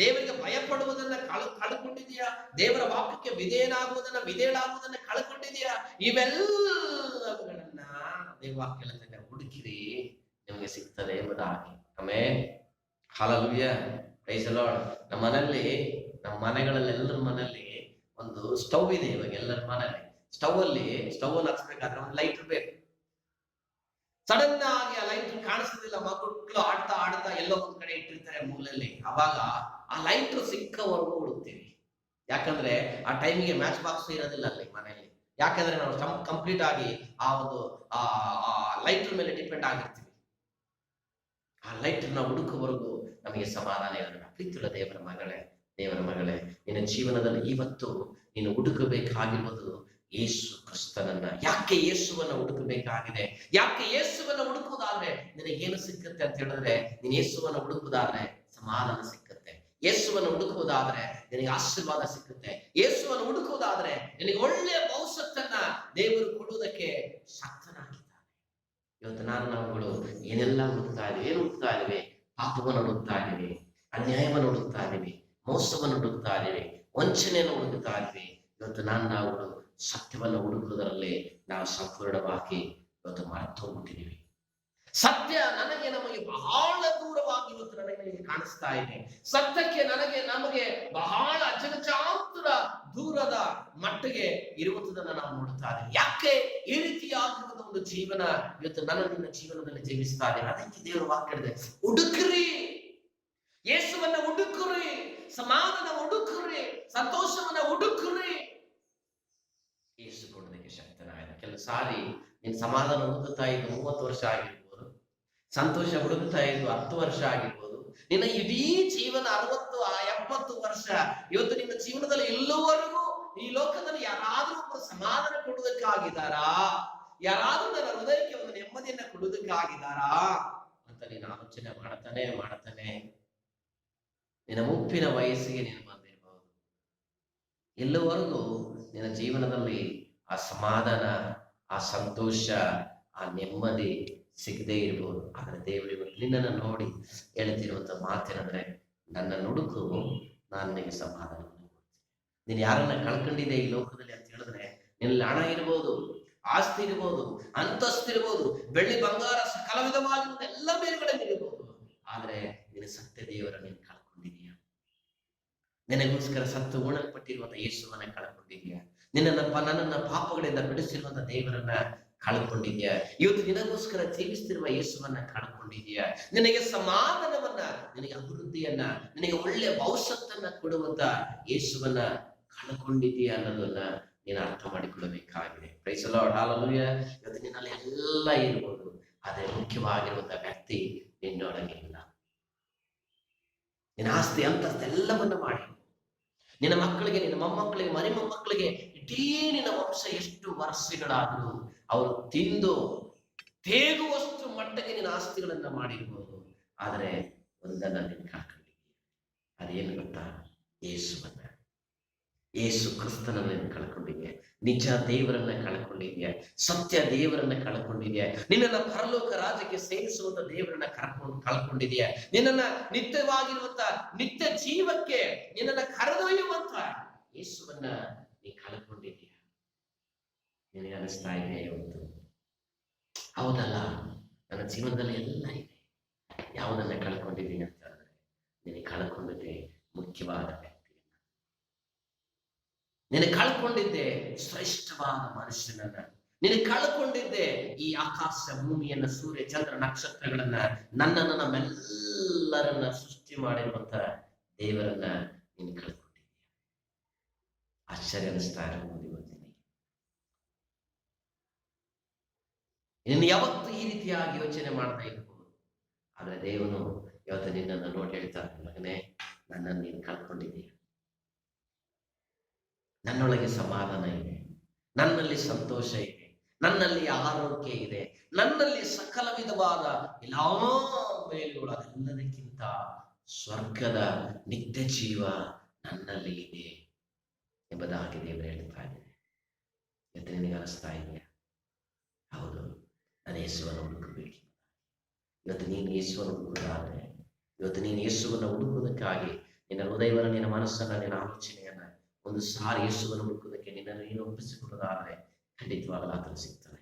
ದೇವರಿಗೆ ಭಯಪಡುವುದನ್ನ ಕಳ್ಕೊಂಡಿದ್ಯಾ? ದೇವರ ವಾಕ್ಯಕ್ಕೆ ವಿಧೇಯಳಾಗುವುದನ್ನ ಕಳ್ಕೊಂಡಿದ್ಯಾ? ಇವೆಲ್ಲವುಗಳನ್ನ ದೇವವಾಕ್ಯ ಹುಡುಕಿರಿ, ನಿಮಗೆ ಸಿಗ್ತದೆ ಎಂಬುದಾಗಿ. Amen, hallelujah, praise the Lord. ನಮ್ಮ ಮನೆಗಳಲ್ಲಿ ಎಲ್ಲರ ಮನೆಯಲ್ಲಿ ಒಂದು ಸ್ಟವ್ ಇದೆ. ಇವಾಗ ಎಲ್ಲರ ಮನೆಯಲ್ಲಿ ಸ್ಟವ್ ಅನ್ನು ಹಚ್ಬೇಕಾದ್ರೆ ಒಂದು ಲೈಟರ್ ಬೇಕು. ಸಡನ್ ಆಗಿ ಆ ಲೈಟರ್ ಕಾಣಿಸೋದಿಲ್ಲ, ಮಕ್ಕಳು ಆಡ್ತಾ ಎಲ್ಲೋ ಒಂದ್ ಕಡೆ ಇಟ್ಟಿರ್ತಾರೆ ಮೂಲೆಯಲ್ಲಿ. ಅವಾಗ ಆ ಲೈಟರ್ ಸಿಕ್ಕವರೆಗೂ ಹುಡುಕ್ತೀವಿ. ಯಾಕಂದ್ರೆ ಆ ಟೈಮಿಗೆ ಮ್ಯಾಚ್ ಬಾಕ್ಸ್ ಇರೋದಿಲ್ಲ ಅಲ್ಲಿ ಮನೆಯಲ್ಲಿ. ಯಾಕಂದ್ರೆ ನಾವು ಕಂಪ್ಲೀಟ್ ಆಗಿ ಆ ಒಂದು ಲೈಟರ್ ಮೇಲೆ ಡಿಪೆಂಡ್ ಆಗಿರ್ತೀವಿ. ಆ ಲೈಟರ್ನ ಹುಡುಕುವರೆಗೂ ನಮಗೆ ಸಮಾಧಾನ ಇರೋದಿಲ್ಲ. ಪ್ರೀತಿಯುಳ್ಳ ದೇವರ ಮಗಳೇ, ನಿನ್ನ ಜೀವನದಲ್ಲಿ ಇವತ್ತು ನೀನು ಹುಡುಕಬೇಕಾಗಿರುವುದು ಯೇಸು ಕ್ರಿಸ್ತನನ್ನ. ಯಾಕೆ ಯೇಸುವನ್ನ ಹುಡುಕಬೇಕಾಗಿದೆ? ಯಾಕೆ ಯೇಸುವನ್ನ ಹುಡುಕುವುದಾದ್ರೆ ನಿನಗೇನು ಸಿಕ್ಕತ್ತೆ ಅಂತ ಹೇಳಿದ್ರೆ, ನೀನು ಯೇಸುವನ್ನ ಹುಡುಕುವುದಾದ್ರೆ ಸಮಾಧಾನ ಸಿಕ್ಕತ್ತೆ. ಯೇಸುವನ್ನು ಹುಡುಕುವುದಾದ್ರೆ ನಿನಗೆ ಆಶೀರ್ವಾದ ಸಿಕ್ಕುತ್ತೆ. ಯೇಸುವನ್ನು ಹುಡುಕುವುದಾದ್ರೆ ನಿನಗೆ ಒಳ್ಳೆಯ ಭವಿಷ್ಯತ್ತನ್ನ ದೇವರು ಕೊಡುವುದಕ್ಕೆ ಶಕ್ತನಾಗಿದ್ದಾನೆ. ಇವತ್ತು ನಾವುಗಳು ಏನೆಲ್ಲ ಹುಡುಕ್ತಾ ಇದೀವಿ? ಏನು ಹುಡುಕ್ತಾ ಇದೀವಿ? ಪಾಪವನ್ನು ಹುಡುಕ್ತಾ ಇದೀವಿ, ಅನ್ಯಾಯವನ್ನು ಹುಡುಕ್ತಾ ಇದೀವಿ, ಮೋಸವನ್ನು ಹುಡುಕ್ತಾ ಇದೀವಿ, ವಂಚನೆಯನ್ನು ಹುಡುಕ್ತಾ ಇದೀವಿ. ಇವತ್ತು ನಾವುಗಳು ಸತ್ಯವನ್ನು ಹುಡುಕುವುದರಲ್ಲಿ ನಾವು ಸಂಪೂರ್ಣವಾಗಿ ಇವತ್ತು ಮರೆತು ಹೋಗ್ಬಿಟ್ಟಿದೀವಿ. ಸತ್ಯ ನಮಗೆ ಬಹಳ ದೂರವಾಗಿ ಇವತ್ತು ನನಗೆ ಕಾಣಿಸ್ತಾ ಇದೆ. ಸತ್ಯಕ್ಕೆ ನಮಗೆ ಬಹಳ ಅಜಗಜಾಂತರ ದೂರದ ಮಟ್ಟಿಗೆ ಇರುವುದನ್ನ ನಾವು ನೋಡ್ತಾ ಇದ್ದೀವಿ. ಯಾಕೆ ಈ ರೀತಿಯಾಗಿರುವ ಒಂದು ಜೀವನ ಇವತ್ತು ನನ್ನ ಜೀವನದಲ್ಲಿ ಜೀವಿಸ್ತಾ ಇದೆ? ಅದಕ್ಕೆ ದೇವರ ವಾಕ್ಯ ಇದೆ, ಹುಡುಕ್ರಿ, ಯೇಸುವನ್ನ ಹುಡುಕ್ರಿ, ಸಮಾಧಾನ ಹುಡುಕ್ರಿ, ಸಂತೋಷವನ್ನ ಹುಡುಕ್ರಿ. ಯೇಸು ಕೊಡೋದಕ್ಕೆ ಶಕ್ತನಾಗಿದೆ. ಕೆಲವು ಸಾರಿ ನೀನ್ ಸಮಾಧಾನ ಹುಡುಕುತ್ತಾ ಇದ್ದು 30 ವರ್ಷ ಆಗಿರ್ಬೋದು, ಸಂತೋಷ ಹುಡುಕುತ್ತಾ ಇದ್ದು 10 ವರ್ಷ ಆಗಿರ್ಬೋದು, ನಿನ್ನ ಇಡೀ ಜೀವನ 60-70 ವರ್ಷ ಇವತ್ತು ನಿನ್ನ ಜೀವನದಲ್ಲಿ ಇಲ್ಲುವರೆಗೂ ಈ ಲೋಕದಲ್ಲಿ ಯಾರಾದ್ರೂ ಒಬ್ಬರು ಸಮಾಧಾನ ಕೊಡುವುದಕ್ಕಾಗಿದ್ದಾರಾ? ಯಾರಾದ್ರೂ ನನ್ನ ಹೃದಯಕ್ಕೆ ಒಂದು ನೆಮ್ಮದಿಯನ್ನ ಕೊಡುವುದಕ್ಕಾಗಿದ್ದಾರಾ ಅಂತ ನೀನು ಆಲೋಚನೆ ಮಾಡ್ತಾನೆ ನಿನ್ನ ಮುಪ್ಪಿನ ವಯಸ್ಸಿಗೆ ನೀನು ಬಂದಿರಬಹುದು. ಎಲ್ಲವರೆಗೂ ನಿನ್ನ ಜೀವನದಲ್ಲಿ ಆ ಸಮಾಧಾನ, ಆ ಸಂತೋಷ, ಆ ನೆಮ್ಮದಿ ಸಿಗದೇ ಇರ್ಬೋದು. ಆದ್ರೆ ದೇವರು ನಿನ್ನನ್ನು ನೋಡಿ ಹೇಳ್ತಿರುವಂತ ಮಾತೇನಂದ್ರೆ, ನನ್ನ ಹುಡುಕು, ನಾನು ನಿನಗೆ ಸಮಾಧಾನವನ್ನು ಕೊಡ್ತೀನಿ. ನೀನು ಯಾರನ್ನ ಕಳ್ಕೊಂಡಿದ್ದೆ ಈ ಲೋಕದಲ್ಲಿ ಅಂತ ಹೇಳಿದ್ರೆ, ನಿನ್ನಲ್ಲಿ ಹಣ ಇರ್ಬೋದು, ಆಸ್ತಿ ಇರ್ಬೋದು, ಅಂತಸ್ತು ಇರ್ಬೋದು, ಬೆಳ್ಳಿ ಬಂಗಾರ ಸಕಲ ವಿಧವಾಗಿರುವ ಎಲ್ಲ ಮೇಲುಗಳಲ್ಲಿರ್ಬೋದು. ಆದ್ರೆ ನಿನ್ನ ಸತ್ಯ ದೇವರನ್ನು ನೀನು ಕಳ್ಕೊಂಡಿದೀಯ. ನಿನಗೋಸ್ಕರ ಸತ್ತು ಉಣಲ್ಪಟ್ಟಿರುವಂತಹ ಯೇಸುವನ್ನ ಕಳ್ಕೊಂಡಿದ್ಯಾ. ನನ್ನನ್ನ ಪಾಪಗಳಿಂದ ಬಿಡಿಸಿರುವಂತಹ ದೇವರನ್ನ ಕಳ್ಕೊಂಡಿದ್ಯಾ. ಇವತ್ತು ನಿನಗೋಸ್ಕರ ಜೀವಿಸ್ತಿರುವ ಯೇಸುವನ್ನ ಕಳ್ಕೊಂಡಿದ್ಯಾ. ನಿನಗೆ ಸಮಾಧಾನವನ್ನ, ನಿನಗೆ ಅಭಿವೃದ್ಧಿಯನ್ನ, ನಿನಗೆ ಒಳ್ಳೆಯ ಭವಿಷ್ಯತ್ತನ್ನ ಕೊಡುವಂತ ಯೇಸುವನ್ನ ಕಳ್ಕೊಂಡಿದ್ಯಾ ಅನ್ನೋದನ್ನ ನೀನು ಅರ್ಥ ಮಾಡಿಕೊಳ್ಳಬೇಕಾಗಿದೆ. Praise the lord, hallelujah. ಇವತ್ತು ನಿನ್ನಲ್ಲಿ ಎಲ್ಲ ಇರ್ಬೋದು, ಆದ್ರೆ ಮುಖ್ಯವಾಗಿರುವಂತಹ ವ್ಯಕ್ತಿ ನಿನ್ನೊಳಗೆ ಇಲ್ಲ. ನಿನ್ನ ಆಸ್ತಿ ಅಂತಸ್ತೆಲ್ಲವನ್ನ ಮಾಡಿ ನಿನ್ನ ಮಕ್ಕಳಿಗೆ, ನಿನ್ನ ಮೊಮ್ಮಕ್ಕಳಿಗೆ, ಮರಿ ಮೊಮ್ಮಕ್ಕಳಿಗೆ, ಇಡೀ ನಿನ್ನ ವಂಶ ಎಷ್ಟು ವರ್ಷಗಳಾದರೂ ಅವರು ತಿಂದು ತೇಗುವಷ್ಟು ಮಟ್ಟಕ್ಕೆ ನಿನ್ನ ಆಸ್ತಿಗಳನ್ನ ಮಾಡಿರ್ಬೋದು. ಆದರೆ ಒಂದನ್ನ ನೀನು ಕಳ್ಕೊಂಡಿದ್ದೀಯ. ಅದೇನು ಗೊತ್ತಾ? ಯೇಸುವನ್ನ, ಯೇಸು ಕ್ರಿಸ್ತನನ್ನ ನೀನು ಕಳ್ಕೊಂಡಿದ್ಯಾ. ನಿಜ ದೇವರನ್ನ ಕಳ್ಕೊಂಡಿದ್ಯಾ. ಸತ್ಯ ದೇವರನ್ನ ಕಳ್ಕೊಂಡಿದ್ಯಾ. ನಿನ್ನನ್ನ ಪರಲೋಕ ರಾಜ್ಯಕ್ಕೆ ಸೇರಿಸುವಂತ ದೇವರನ್ನ ಕಳ್ಕೊಂಡಿದ್ಯಾ. ನಿನ್ನನ್ನ ನಿತ್ಯವಾಗಿರುವಂತ ನಿತ್ಯ ಜೀವಕ್ಕೆ ನಿನ್ನನ್ನ ಕರೆದೊಯ್ಯುವಂತ ಯೇಸುವನ್ನ ನೀ ಕಳ್ಕೊಂಡಿದ್ಯಾ. ನಿನಗೆ ಅನಿಸ್ತಾ ಇದೆ ಇವತ್ತು, ಹೌದಲ್ಲ, ನನ್ನ ಜೀವನದಲ್ಲಿ ಎಲ್ಲ ಇದೆ, ಯಾವುದನ್ನ ಕಳ್ಕೊಂಡಿದ್ದೀನಿ ಅಂತ ಹೇಳಿದ್ರೆ ನಿನಗೆ ಕಳ್ಕೊಂಡಿದ್ದೆ ಮುಖ್ಯವಾದ ವ್ಯಕ್ತಿಯನ್ನ. ನಿನಗೆ ಕಳ್ಕೊಂಡಿದ್ದೆ ಶ್ರೇಷ್ಠವಾದ ಮನುಷ್ಯನನ್ನ. ನಿನಗೆ ಕಳ್ಕೊಂಡಿದ್ದೆ ಈ ಆಕಾಶ ಭೂಮಿಯನ್ನ, ಸೂರ್ಯ ಚಂದ್ರ ನಕ್ಷತ್ರಗಳನ್ನ, ನನ್ನನ್ನ, ನಮ್ಮೆಲ್ಲರನ್ನ ಸೃಷ್ಟಿ ಮಾಡಿರುವಂತ ದೇವರನ್ನ ನೀನು ಕಳ್ಕೊಂಡಿದ್ದೀಯ. ಆಶ್ಚರ್ಯ ಅನಿಸ್ತಾ ಇರಬಹುದು ಇವತ್ತಿನ. ನೀನು ಯಾವತ್ತು ಈ ರೀತಿಯಾಗಿ ಯೋಚನೆ ಮಾಡ್ತಾ ಇರ್ಬೋದು. ಆದ್ರೆ ದೇವನು ಇವತ್ತು ನಿನ್ನನ್ನು ನೋಡಿ ಹೇಳ್ತಾರೆ, ಮಗನೇ, ನನ್ನನ್ನು ನೀನು ಕಳ್ಕೊಂಡಿದ್ದೀಯ. ನನ್ನೊಳಗೆ ಸಮಾಧಾನ ಇದೆ, ನನ್ನಲ್ಲಿ ಸಂತೋಷ ಇದೆ, ನನ್ನಲ್ಲಿ ಆರೋಗ್ಯ ಇದೆ, ನನ್ನಲ್ಲಿ ಸಕಲ ವಿಧವಾದ ಎಲ್ಲಾ ಮೇಲುಗಳು, ಅದೆಲ್ಲದಕ್ಕಿಂತ ಸ್ವರ್ಗದ ನಿತ್ಯ ಜೀವ ನನ್ನಲ್ಲಿ ಇದೆ ಎಂಬುದಾಗಿ ದೇವರು ಹೇಳ್ತಾ ಇದ್ದೇನೆ. ಇವತ್ತು ನಿನಗೆ ಅನಿಸ್ತಾ ಇದೆಯಾ? ಹೌದು, ನಾನು ಯೇಸುವನ್ನು ಹುಡುಕಬೇಕು. ಇವತ್ತು ನೀನು ಯೇಸುವನ್ನು ಹುಡುಕುವುದಾದ್ರೆ, ಇವತ್ತು ನೀನು ಯೇಸುವನ್ನು ಹುಡುಕುವುದಕ್ಕಾಗಿ ನಿನ್ನ ಹೃದಯವನ್ನು, ನಿನ್ನ ಮನಸ್ಸನ್ನ, ನಿನ್ನ ಆಲೋಚನೆಯನ್ನ ಒಂದು ಸಾರಿ ಯೇಸುವನ್ನು ಹುಡುಕುವುದಕ್ಕೆ ನಿನ್ನನ್ನು ನೀನು ಒಪ್ಪಿಸಿಕೊಡೋದಾದ್ರೆ ಖಂಡಿತವಾಗಲು ಆತನು ಸಿಗ್ತಾನೆ.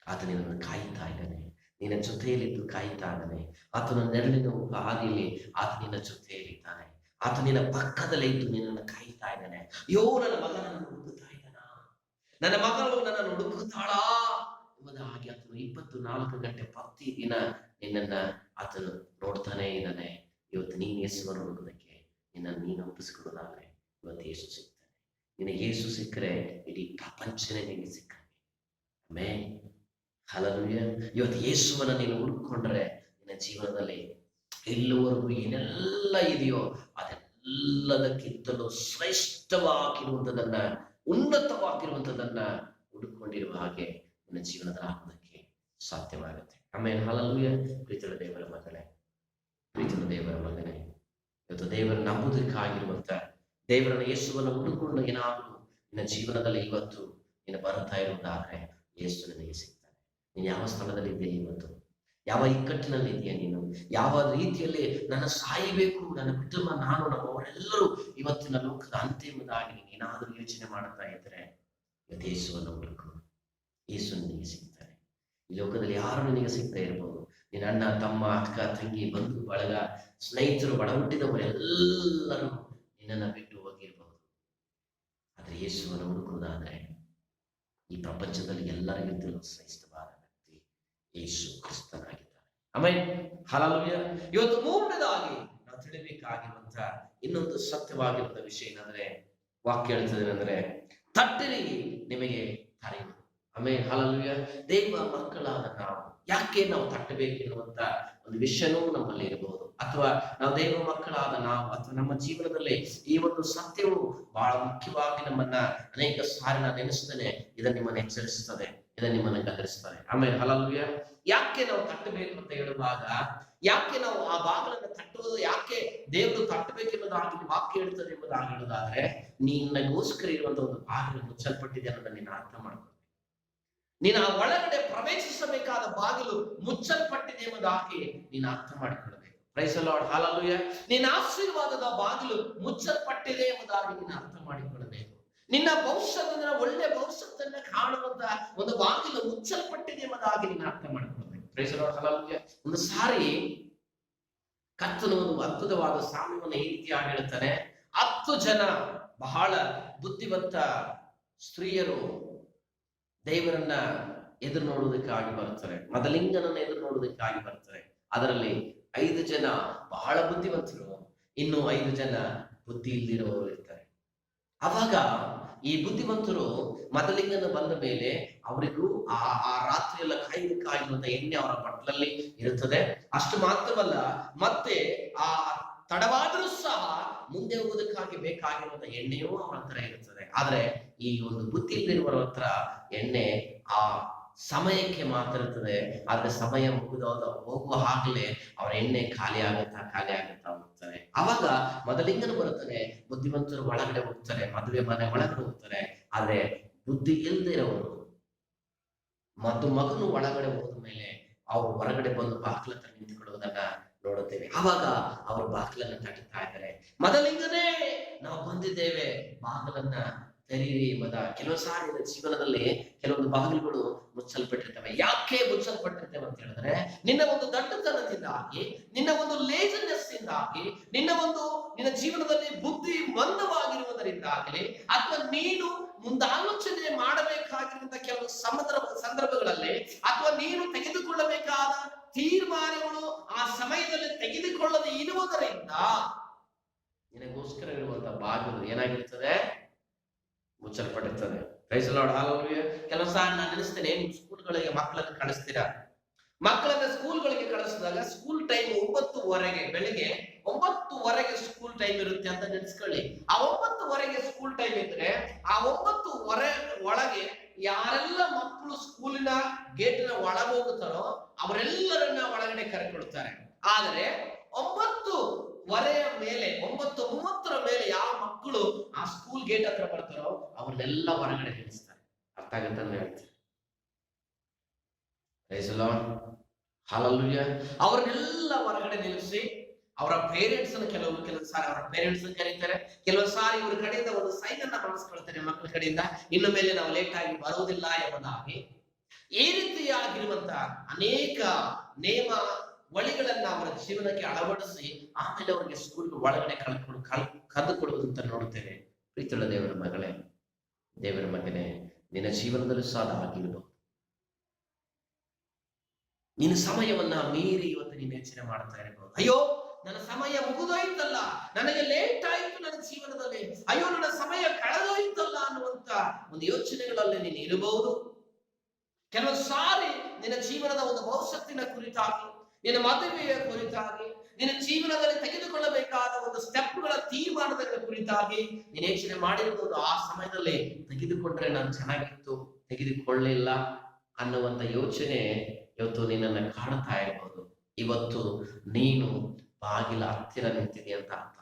ಆತ ನಿನ್ನನ್ನು ಕಾಯ್ತಾ ಇದ್ದಾನೆ, ನಿನ್ನ ಜೊತೆಯಲ್ಲಿದ್ದು ಕಾಯ್ತಾ ಇದ್ದಾನೆ. ಆತನ ನೆರಳಿನ ಹಾದಿಯಲ್ಲಿ ಆತ ನಿನ್ನ ಜೊತೆಯಲ್ಲಿದ್ದಾನೆ. ಆತ ನಿನ್ನ ಪಕ್ಕದಲ್ಲೇ ಇದ್ದು ನಿನ್ನನ್ನು ಕಾಯ್ತಾ ಇದ್ದಾನೆ. ಅಯ್ಯೋ, ನನ್ನ ಮಗ ನನ್ನನ್ನು ಹುಡುಕುತ್ತಾ ಇದ್ದಾನ, ನನ್ನ ಮಗಳು ನನ್ನನ್ನು ಹುಡುಕುತ್ತಾಳಾ ಎಂಬುದಾಗಿ ಆತನು 24 ಗಂಟೆ ಪ್ರತಿ ದಿನ ನಿನ್ನನ್ನ ಆತನು ನೋಡ್ತಾನೆ ಇದ್ದಾನೆ. ಇವತ್ತು ನೀನು ಯೇಸುವನ್ನು ಹುಡುಕುವುದಕ್ಕೆ ನಿನ್ನನ್ನು ನೀನು ಒಪ್ಪಿಸಿಕೊಡೋದಾದ್ರೆ ಇವತ್ತು ಯೇಸು ಸಿಗ್ತಾನೆ. ನಿನಗೆ ಯೇಸು ಸಿಕ್ಕರೆ ಇಡೀ ಪ್ರಪಂಚನೇ ನಿನಗೆ ಸಿಕ್ಕಂಗೆ. Amen, hallelujah. ಇವತ್ತು ಯೇಸುವನ್ನ ನೀನು ಹುಡುಕೊಂಡ್ರೆ ನಿನ್ನ ಜೀವನದಲ್ಲಿ ಇಲ್ಲಿವರೆಗೂ ಏನೆಲ್ಲ ಇದೆಯೋ ಅದೆಲ್ಲದಕ್ಕಿಂತಲೂ ಶ್ರೇಷ್ಠವಾಗಿರುವಂಥದ್ದನ್ನ, ಉನ್ನತವಾಗಿರುವಂಥದ್ದನ್ನ ಹುಡುಕೊಂಡಿರುವ ಹಾಗೆ ನಿನ್ನ ಜೀವನದಲ್ಲಿ ಆಗುವುದಕ್ಕೆ ಸಾಧ್ಯವಾಗುತ್ತೆ. ಆಮೇಲೆ ಹಲ್ಲೆಲೂಯಾ. ಪ್ರೀತಿಯ ದೇವರ ಮಗಳೇ, ಪ್ರೀತಿಯ ದೇವರ ಮಗನೇ, ಇವತ್ತು ದೇವರ ನಂಬುವುದಕ್ಕಾಗಿರುವಂತ, ದೇವರನ್ನ ಯೇಸುವನ್ನು ಹುಡುಕೊಂಡು ಏನಾದರೂ ನಿನ್ನ ಜೀವನದಲ್ಲಿ ಇವತ್ತು ನೀನು ಬರುತ್ತಾ ಇರುವುದಾದ್ರೆ ಯೇಸು ನಿನಗೆ ಸಿಗ್ತಾನೆ. ನೀನು ಯಾವ ಸ್ಥಳದಲ್ಲಿ ಇದೆಯಾ ಇವತ್ತು? ಯಾವ ಇಕ್ಕಟ್ಟಿನಲ್ಲಿ ಇದೆಯಾ ನೀನು? ಯಾವ ರೀತಿಯಲ್ಲಿ ನನ್ನ ಸಾಯಬೇಕು, ನನ್ನ ಕುಟುಂಬ, ನಾನು, ನಮ್ಮವರೆಲ್ಲರೂ ಇವತ್ತಿನ ಲೋಕದ ಅಂತಿಮದಾಗಿ ನೀನು ಏನಾದರೂ ಯೋಚನೆ ಮಾಡ್ತಾ ಇದ್ರೆ ಇವತ್ತು ಯೇಸುವನ್ನು ಹುಡುಕು. ಯೇಸು ನಿನಗೆ ಸಿಗ್ತಾನೆ. ಈ ಲೋಕದಲ್ಲಿ ಯಾರು ನಿನಗೆ ಸಿಗ್ತಾ ಇರ್ಬೋದು. ನಿನ್ನ ಅಣ್ಣ, ತಮ್ಮ, ಅಕ್ಕ, ತಂಗಿ, ಬಂಧು ಬಳಗ, ಸ್ನೇಹಿತರು, ಬಡ ಹುಟ್ಟಿದವರೆಲ್ಲರೂ ನಿನ್ನನ್ನು ಬಿಟ್ಟು ಹೋಗಿರ್ಬಹುದು. ಆದ್ರೆ ಯೇಸುವನ್ನು ಹುಡುಕುವುದಾದ್ರೆ ಈ ಪ್ರಪಂಚದಲ್ಲಿ ಎಲ್ಲರಿಗಿಂತಲೂ ಶ್ರೇಷ್ಠವಾದ ವ್ಯಕ್ತಿ ಯೇಸು ಕ್ರಿಸ್ತನಾಗಿದ್ದಾನೆ. Amen, hallelujah. ಇವತ್ತು ಮೂರನೇದಾಗಿ ನಾವು ತಿಳಿಬೇಕಾಗಿರುವಂತ ಇನ್ನೊಂದು ಸತ್ಯವಾಗಿರುವಂತ ವಿಷಯ ಏನಂದ್ರೆ, ವಾಕ್ಯ ಹೇಳ್ತದೆ ಏನಂದ್ರೆ, ತಟ್ಟಿರಿ ನಿಮಗೆ ತರೆಯುವುದು. Amen, hallelujah. ದೇವ ಮಕ್ಕಳಾದ ನಾವು ಯಾಕೆ ನಾವು ತಟ್ಟಬೇಕು ಎನ್ನುವಂತ ಒಂದು ವಿಷಯನೂ ನಮ್ಮಲ್ಲಿ ಇರಬಹುದು. ಅಥವಾ ನಾವು ದೇವ ಮಕ್ಕಳಾದ ನಾವು, ಅಥವಾ ನಮ್ಮ ಜೀವನದಲ್ಲಿ ಈ ಒಂದು ಸತ್ಯವು ಬಹಳ ಮುಖ್ಯವಾಗಿ ನಮ್ಮನ್ನ ಅನೇಕ ಸಾರಿ ನಾನು ನೆನೆಸ್ತೇನೆ. ಇದನ್ನ ನಿಮ್ಮನ್ನು ಎಚ್ಚರಿಸ್ತದೆ, ಇದನ್ನ ನಿಮ್ಮನ್ನು ಗದರಿಸ್ತದೆ. ಆಮೇಲೆ ಹಲ್ಲೆಲೂಯಾ. ಯಾಕೆ ನಾವು ತಟ್ಟಬೇಕು ಅಂತ ಹೇಳುವಾಗ, ಯಾಕೆ ನಾವು ಆ ಬಾಗಿಲನ್ನು ತಟ್ಟುವುದು, ಯಾಕೆ ದೇವರು ತಟ್ಟಬೇಕೆನ್ನುವುದಾಗಿ ವಾಕ್ಯ ಹೇಳ್ತದೆ ಎಂಬುದಾಗಿ ಹೇಳುವುದಾದ್ರೆ, ನಿನ್ನಗೋಸ್ಕರ ಇರುವಂತಹ ಒಂದು ಬಾಗಿಲು ಮುಚ್ಚಲ್ಪಟ್ಟಿದೆ ಅನ್ನೋದನ್ನ ನೀನು ಅರ್ಥ ಮಾಡ್ಕೊ. ನೀನು ಆ ಒಳಗಡೆ ಪ್ರವೇಶಿಸಬೇಕಾದ ಬಾಗಿಲು ಮುಚ್ಚಲ್ಪಟ್ಟಿದೆ ಎಂಬುದಾಗಿ ನೀನು ಅರ್ಥ ಮಾಡಿಕೊಳ್ಳಬೇಕು. Praise the lord, hallelujah. ನಿನ್ನ ಆಶೀರ್ವಾದದ ಬಾಗಿಲು ಮುಚ್ಚಲ್ಪಟ್ಟಿದೆ ಎಂಬುದಾಗಿ ನೀನು ಅರ್ಥ ಮಾಡಿಕೊಳ್ಳಬೇಕು. ನಿನ್ನ ಭವಿಷ್ಯದ ಒಳ್ಳೆ ಭವಿಷ್ಯತ್ತನ್ನ ಕಾಣುವಂತ ಒಂದು ಬಾಗಿಲು ಮುಚ್ಚಲ್ಪಟ್ಟಿದೆ ಎಂಬುದಾಗಿ ನೀನು ಅರ್ಥ ಮಾಡಿಕೊಳ್ಬೇಕು. Praise the lord, hallelujah. ಒಂದು ಸಾರಿ ಕರ್ತನು ಒಂದು ಅದ್ಭುತವಾದ ಸಾಮ್ಯವನ್ನು ಈ ರೀತಿಯಾಗಿ ಹೇಳ್ತಾನೆ. 10 ಜನ ಬಹಳ ಬುದ್ಧಿವಂತ ಸ್ತ್ರೀಯರು ದೇವರನ್ನ ಎದುರು ನೋಡುವುದಕ್ಕಾಗಿ ಬರ್ತಾರೆ, ಮದಲಿಂಗನನ್ನ ಎದುರು ನೋಡುವುದಕ್ಕಾಗಿ ಬರ್ತಾರೆ. ಅದರಲ್ಲಿ 5 ಜನ ಬಹಳ ಬುದ್ಧಿವಂತರು, ಇನ್ನು 5 ಜನ ಬುದ್ಧಿ ಇಲ್ದಿರುವವರು ಇರ್ತಾರೆ. ಅವಾಗ ಈ ಬುದ್ಧಿವಂತರು ಮದಲಿಂಗನ ಬಂದ ಮೇಲೆ ಅವರಿಗೂ ಆ ರಾತ್ರಿ ಎಲ್ಲ ಕಾಯುವಂತ ಎಣ್ಣೆ ಅವರ ಬಟ್ಟಲಲ್ಲಿ ಇರುತ್ತದೆ. ಅಷ್ಟು ಮಾತ್ರವಲ್ಲ, ಮತ್ತೆ ಆ ತಡವಾದರೂ ಸಹ ಮುಂದೆ ಹೋಗೋದಕ್ಕಾಗಿ ಬೇಕಾಗಿರುವಂತ ಎಣ್ಣೆಯೂ ಅವರ ಹತ್ರ ಇರುತ್ತದೆ. ಆದ್ರೆ ಈ ಒಂದು ಬುದ್ಧಿ ಇಲ್ಲಿರುವವರ ಹತ್ರ ಎಣ್ಣೆ ಆ ಸಮಯಕ್ಕೆ ಮಾತ್ರ ಇರ್ತದೆ. ಆದ್ರೆ ಸಮಯ ಹೋಗುವ ಆಗ್ಲೇ ಅವರ ಎಣ್ಣೆ ಖಾಲಿ ಆಗುತ್ತಾ ಹೋಗ್ತಾರೆ. ಅವಾಗ ಮದಲಿಂಗನು ಬರುತ್ತಾನೆ, ಬುದ್ಧಿವಂತರು ಒಳಗಡೆ ಹೋಗ್ತಾರೆ, ಮದುವೆ ಮನೆ ಒಳಗಡೆ ಹೋಗ್ತಾರೆ. ಆದ್ರೆ ಬುದ್ಧಿ ಇಲ್ದಿರೋರು ಮಗನು ಒಳಗಡೆ ಹೋದ ಮೇಲೆ ಅವ್ರು ಹೊರಗಡೆ ಬಂದು ಬಾಗಿಲ ಹತ್ರ ನಿಂತುಕೊಳ್ಳುವುದನ್ನ ನೋಡುತ್ತೇವೆ. ಆವಾಗ ಅವರು ಬಾಗಿಲನ್ನ ತಟ್ಟುತ್ತಾ ಇದ್ದಾರೆ, ಮದಲಿಂಗನೇ ನಾವು ಬಂದಿದ್ದೇವೆ, ಬಾಗಿಲನ್ನ ತೆರೀರಿ ಎಂಬುದ. ಕೆಲವು ಸಾರಿ ಜೀವನದಲ್ಲಿ ಕೆಲವೊಂದು ಬಾಗಿಲುಗಳು ಮುಚ್ಚಲ್ಪಟ್ಟಿರ್ತವೆ. ಯಾಕೆ ಮುಚ್ಚಲ್ಪಟ್ಟಿರ್ತೇವೆ ಅಂತ ಹೇಳಿದ್ರೆ, ನಿನ್ನ ಒಂದು ದಡ್ಡತನದಿಂದಾಗಿ, ನಿನ್ನ ಒಂದು ಲೇಜಿನೆಸ್ ಇಂದಾಗಿ, ನಿನ್ನ ಜೀವನದಲ್ಲಿ ಬುದ್ಧಿ ಮಂದವಾಗಿರುವುದರಿಂದಾಗಲಿ, ಅಥವಾ ನೀನು ಮುಂದಾಲೋಚನೆ ಮಾಡಬೇಕಾಗಿರುವಂತ ಕೆಲವು ಸಂದರ್ಭಗಳಲ್ಲಿ, ಅಥವಾ ನೀನು ತೆಗೆದುಕೊಳ್ಳಬೇಕಾದ ತೀರ್ಮಾನಗಳು ಆ ಸಮಯದಲ್ಲಿ ತೆಗೆದುಕೊಳ್ಳದೆ ಇರುವುದರಿಂದ ನಿನಗೋಸ್ಕರ ಇರುವಂತ ಬಾಗಿಲು ಏನಾಗಿರ್ತದೆ, ಮುಚ್ಚಲ್ಪಟ್ಟಿರ್ತದೆ. Praise the lord, hallelujah. ಕೆಲವು ಸಾರಿ ನಾನು ನೆನೆಸ್ತೇನೆ, ಸ್ಕೂಲ್ಗಳಿಗೆ ಮಕ್ಕಳನ್ನು ಕಳಿಸ್ತೀರಾ, ಮಕ್ಕಳನ್ನ ಸ್ಕೂಲ್ಗಳಿಗೆ ಕಳಿಸಿದಾಗ ಸ್ಕೂಲ್ ಟೈಮ್ 9:30, ಬೆಳಿಗ್ಗೆ 9:30 ಸ್ಕೂಲ್ ಟೈಮ್ ಇರುತ್ತೆ ಅಂತ ನೆನೆಸ್ಕೊಳ್ಳಿ. ಆ 9:30 ಸ್ಕೂಲ್ ಟೈಮ್ ಇದ್ರೆ ಆ 9:30 ಒಳಗೆ ಯಾರೆಲ್ಲ ಮಕ್ಕಳು ಸ್ಕೂಲಿನ ಗೇಟಿನ ಒಳಗೆ ಹೋಗುತ್ತಾರೋ ಅವರೆಲ್ಲರನ್ನ ಒಳಗಡೆ ಕರೆಕೊಳ್ತಾರೆ. ಆದರೆ 9:30 ಮೇಲೆ 9:30 ಮೇಲೆ ಯಾವ ಮಕ್ಕಳು ಆ ಸ್ಕೂಲ್ ಗೇಟ್ ಹತ್ರ ಬರ್ತಾರೋ ಅವ್ರನ್ನೆಲ್ಲ ಹೊರಗಡೆ ನಿಲ್ಲಿಸ್ತಾರೆ. ಅರ್ಥ ಆಗತ್ತಂದ್ರೆ ಹೇಳ್ತಾರೆ. Praise the lord, hallelujah. ಅವ್ರನ್ನೆಲ್ಲ ಹೊರಗಡೆ ನಿಲ್ಲಿಸಿ ಅವರ ಪೇರೆಂಟ್ಸ್ ಅನ್ನು ಕೆಲವು ಸಾರಿ ಅವರ ಪೇರೆಂಟ್ಸ್ ಕರೀತಾರೆ, ಕೆಲವು ಸಾರಿ ಇವ್ರ ಕಡೆಯಿಂದ ಒಂದು ಸೈನ್ ಅನ್ನ ಬಳಸ್ಕೊಳ್ತಾರೆ ಮಕ್ಕಳ ಕಡೆಯಿಂದ, ಇನ್ನು ಮೇಲೆ ನಾವು ಲೇಟ್ ಆಗಿ ಬರುವುದಿಲ್ಲ ಎಂಬುದಾಗಿ. ಈ ರೀತಿಯಾಗಿರುವಂತ ಅನೇಕ ನೇಮ ವಳಿಗಳನ್ನ ಅವರ ಜೀವನಕ್ಕೆ ಅಳವಡಿಸಿ ಆಮೇಲೆ ಅವರಿಗೆ ಸ್ಕೂಲ್ಗೆ ಒಳಗಡೆ ಕರೆದುಕೊಡುವುದಂತ ನೋಡುತ್ತೇವೆ. ಪ್ರೀತಿಯುಳ್ಳ ದೇವರ ಮಗಳೇ, ದೇವರ ಮಗನೇ, ನಿನ್ನ ಜೀವನದಲ್ಲೂ ಸಹ ಆಗಿರಬಹುದು. ನಿನ್ನ ಸಮಯವನ್ನ ಮೀರಿ ಇವತ್ತು ನೀನು ಯೋಚನೆ ಮಾಡ್ತಾ ಇರಬಹುದು, ಅಯ್ಯೋ ನನ್ನ ಸಮಯ ಮುಗಿದೋಯ್ತಲ್ಲ, ನನಗೆ ಲೇಟ್ ಆಯ್ತು ನನ್ನ ಜೀವನದಲ್ಲಿ, ಅಯ್ಯೋ ನನ್ನ ಸಮಯ ಕಳೆದೋಯ್ತಲ್ಲ ಅನ್ನುವಂತ ಒಂದು ಯೋಚನೆಗಳಲ್ಲಿ ನೀನು ಇರಬಹುದು. ಕೆಲವು ಸಾರಿ ನಿನ್ನ ಜೀವನದ ಒಂದು ಭವಿಷ್ಯತ್ತಿನ ಕುರಿತಾಗಿ, ನಿನ್ನ ಮದುವೆಯ ಕುರಿತಾಗಿ, ನಿನ್ನ ಜೀವನದಲ್ಲಿ ತೆಗೆದುಕೊಳ್ಳಬೇಕಾದ ಒಂದು ಸ್ಟೆಪ್ಗಳ ತೀರ್ಮಾನದ ಕುರಿತಾಗಿ ನೀನು ಯೋಚನೆ ಮಾಡಿರಬಹುದು. ಆ ಸಮಯದಲ್ಲಿ ತೆಗೆದುಕೊಂಡ್ರೆ ನಾನು ಚೆನ್ನಾಗಿತ್ತು, ತೆಗೆದುಕೊಳ್ಳಿಲ್ಲ ಅನ್ನುವಂತ ಯೋಚನೆ ಇವತ್ತು ನಿನ್ನನ್ನ ಕಾಡ್ತಾ ಇರಬಹುದು. ಇವತ್ತು ನೀನು ಬಾಗಿಲ ಹತ್ತಿರ ನಿಂತಿದೆ ಅಂತ ಅರ್ಥ.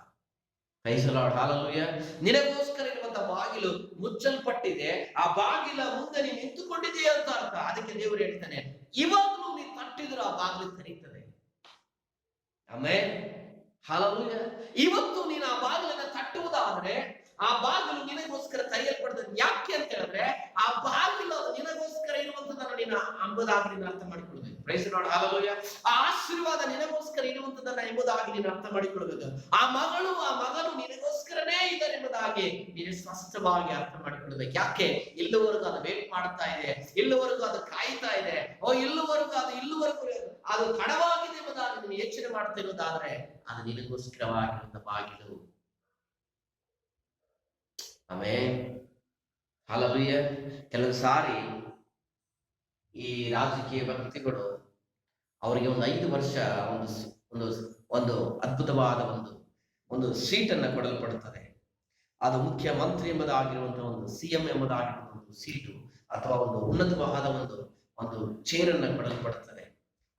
Praise the lord, hallelujah. ನಿನಗೋಸ್ಕರ ಇರುವಂತ ಬಾಗಿಲು ಮುಚ್ಚಲ್ಪಟ್ಟಿದೆ, ಆ ಬಾಗಿಲ ಮುಂದೆ ನೀನು ನಿಂತುಕೊಂಡಿದೆಯಾ ಅಂತ ಅರ್ಥ. ಅದಕ್ಕೆ ದೇವರು ಹೇಳ್ತಾನೆ, ಇವಾಗಲೂ ನೀನು ತಟ್ಟಿದ್ರು ಆ ಬಾಗಿಲು ತೆರೀತದೆ. Amen, hallelujah. ಇವತ್ತು ನೀನು ಆ ಬಾಗಿಲನ್ನ ತಟ್ಟುವುದಾದ್ರೆ ಆ ಬಾಗಿಲು ನಿನಗೋಸ್ಕರ ತೆರೆಯಲ್ಪಡ್ತದೆ. ಯಾಕೆ ಅಂತ ಹೇಳಿದ್ರೆ ಆ ಬಾಗಿಲು ಅದು ನಿನಗೋಸ್ಕರ ಇರುವಂತದನ್ನು ನೀನು ಎಂಬುದಾಗಿ ನೀನು ಅರ್ಥ ಮಾಡಿಕೊಳ್ಬೇಕು. Praise the lord, hallelujah. ಆ ಆಶೀರ್ವಾದ ನಿನಗೋಸ್ಕರ ಇರುವಂತದನ್ನ ಎಂಬುದಾಗಿ ನೀನು ಅರ್ಥ ಮಾಡಿಕೊಳ್ಬೇಕು. ಆ ಮಗನು ನಿನಗೋಸ್ಕರನೇ ಇದ್ದಾರೆ ಎಂಬುದಾಗಿ ನೀನು ಸ್ಪಷ್ಟವಾಗಿ ಅರ್ಥ ಮಾಡಿಕೊಳ್ಬೇಕು. ಯಾಕೆ ಇಲ್ಲಿವರೆಗೂ ಅದು ವೇಟ್ ಮಾಡ್ತಾ ಇದೆ, ಇಲ್ಲಿವರೆಗೂ ಅದು ಕಾಯ್ತಾ ಇದೆ, ಇಲ್ಲಿವರೆಗೂ ಅದು ತಡವಾಗಿದೆ ಎಂಬುದಾಗಿ ನೀನು ಯೋಚನೆ ಮಾಡ್ತಿರುವುದಾದ್ರೆ ಅದು ನಿನಗೋಸ್ಕರವಾಗಿರುವಂತ ಬಾಗಿಲು. Amen, hallelujah. ಕೆಲವು ಸಾರಿ ಈ ರಾಜಕೀಯ ವ್ಯಕ್ತಿಗಳು ಅವರಿಗೆ ಒಂದು 5 ವರ್ಷ ಒಂದು ಅದ್ಭುತವಾದ ಒಂದು ಸೀಟ್ ಅನ್ನ ಕೊಡಲ್ಪಡುತ್ತದೆ. ಅದು ಮುಖ್ಯಮಂತ್ರಿ ಎಂಬುದಾಗಿರುವಂತಹ ಒಂದು CM ಎಂಬುದಾಗಿರುವಂತಹ ಒಂದು ಸೀಟು ಅಥವಾ ಒಂದು ಉನ್ನತವಾದ ಒಂದು ಚೇರ್ ಅನ್ನ ಕೊಡಲ್ಪಡುತ್ತದೆ.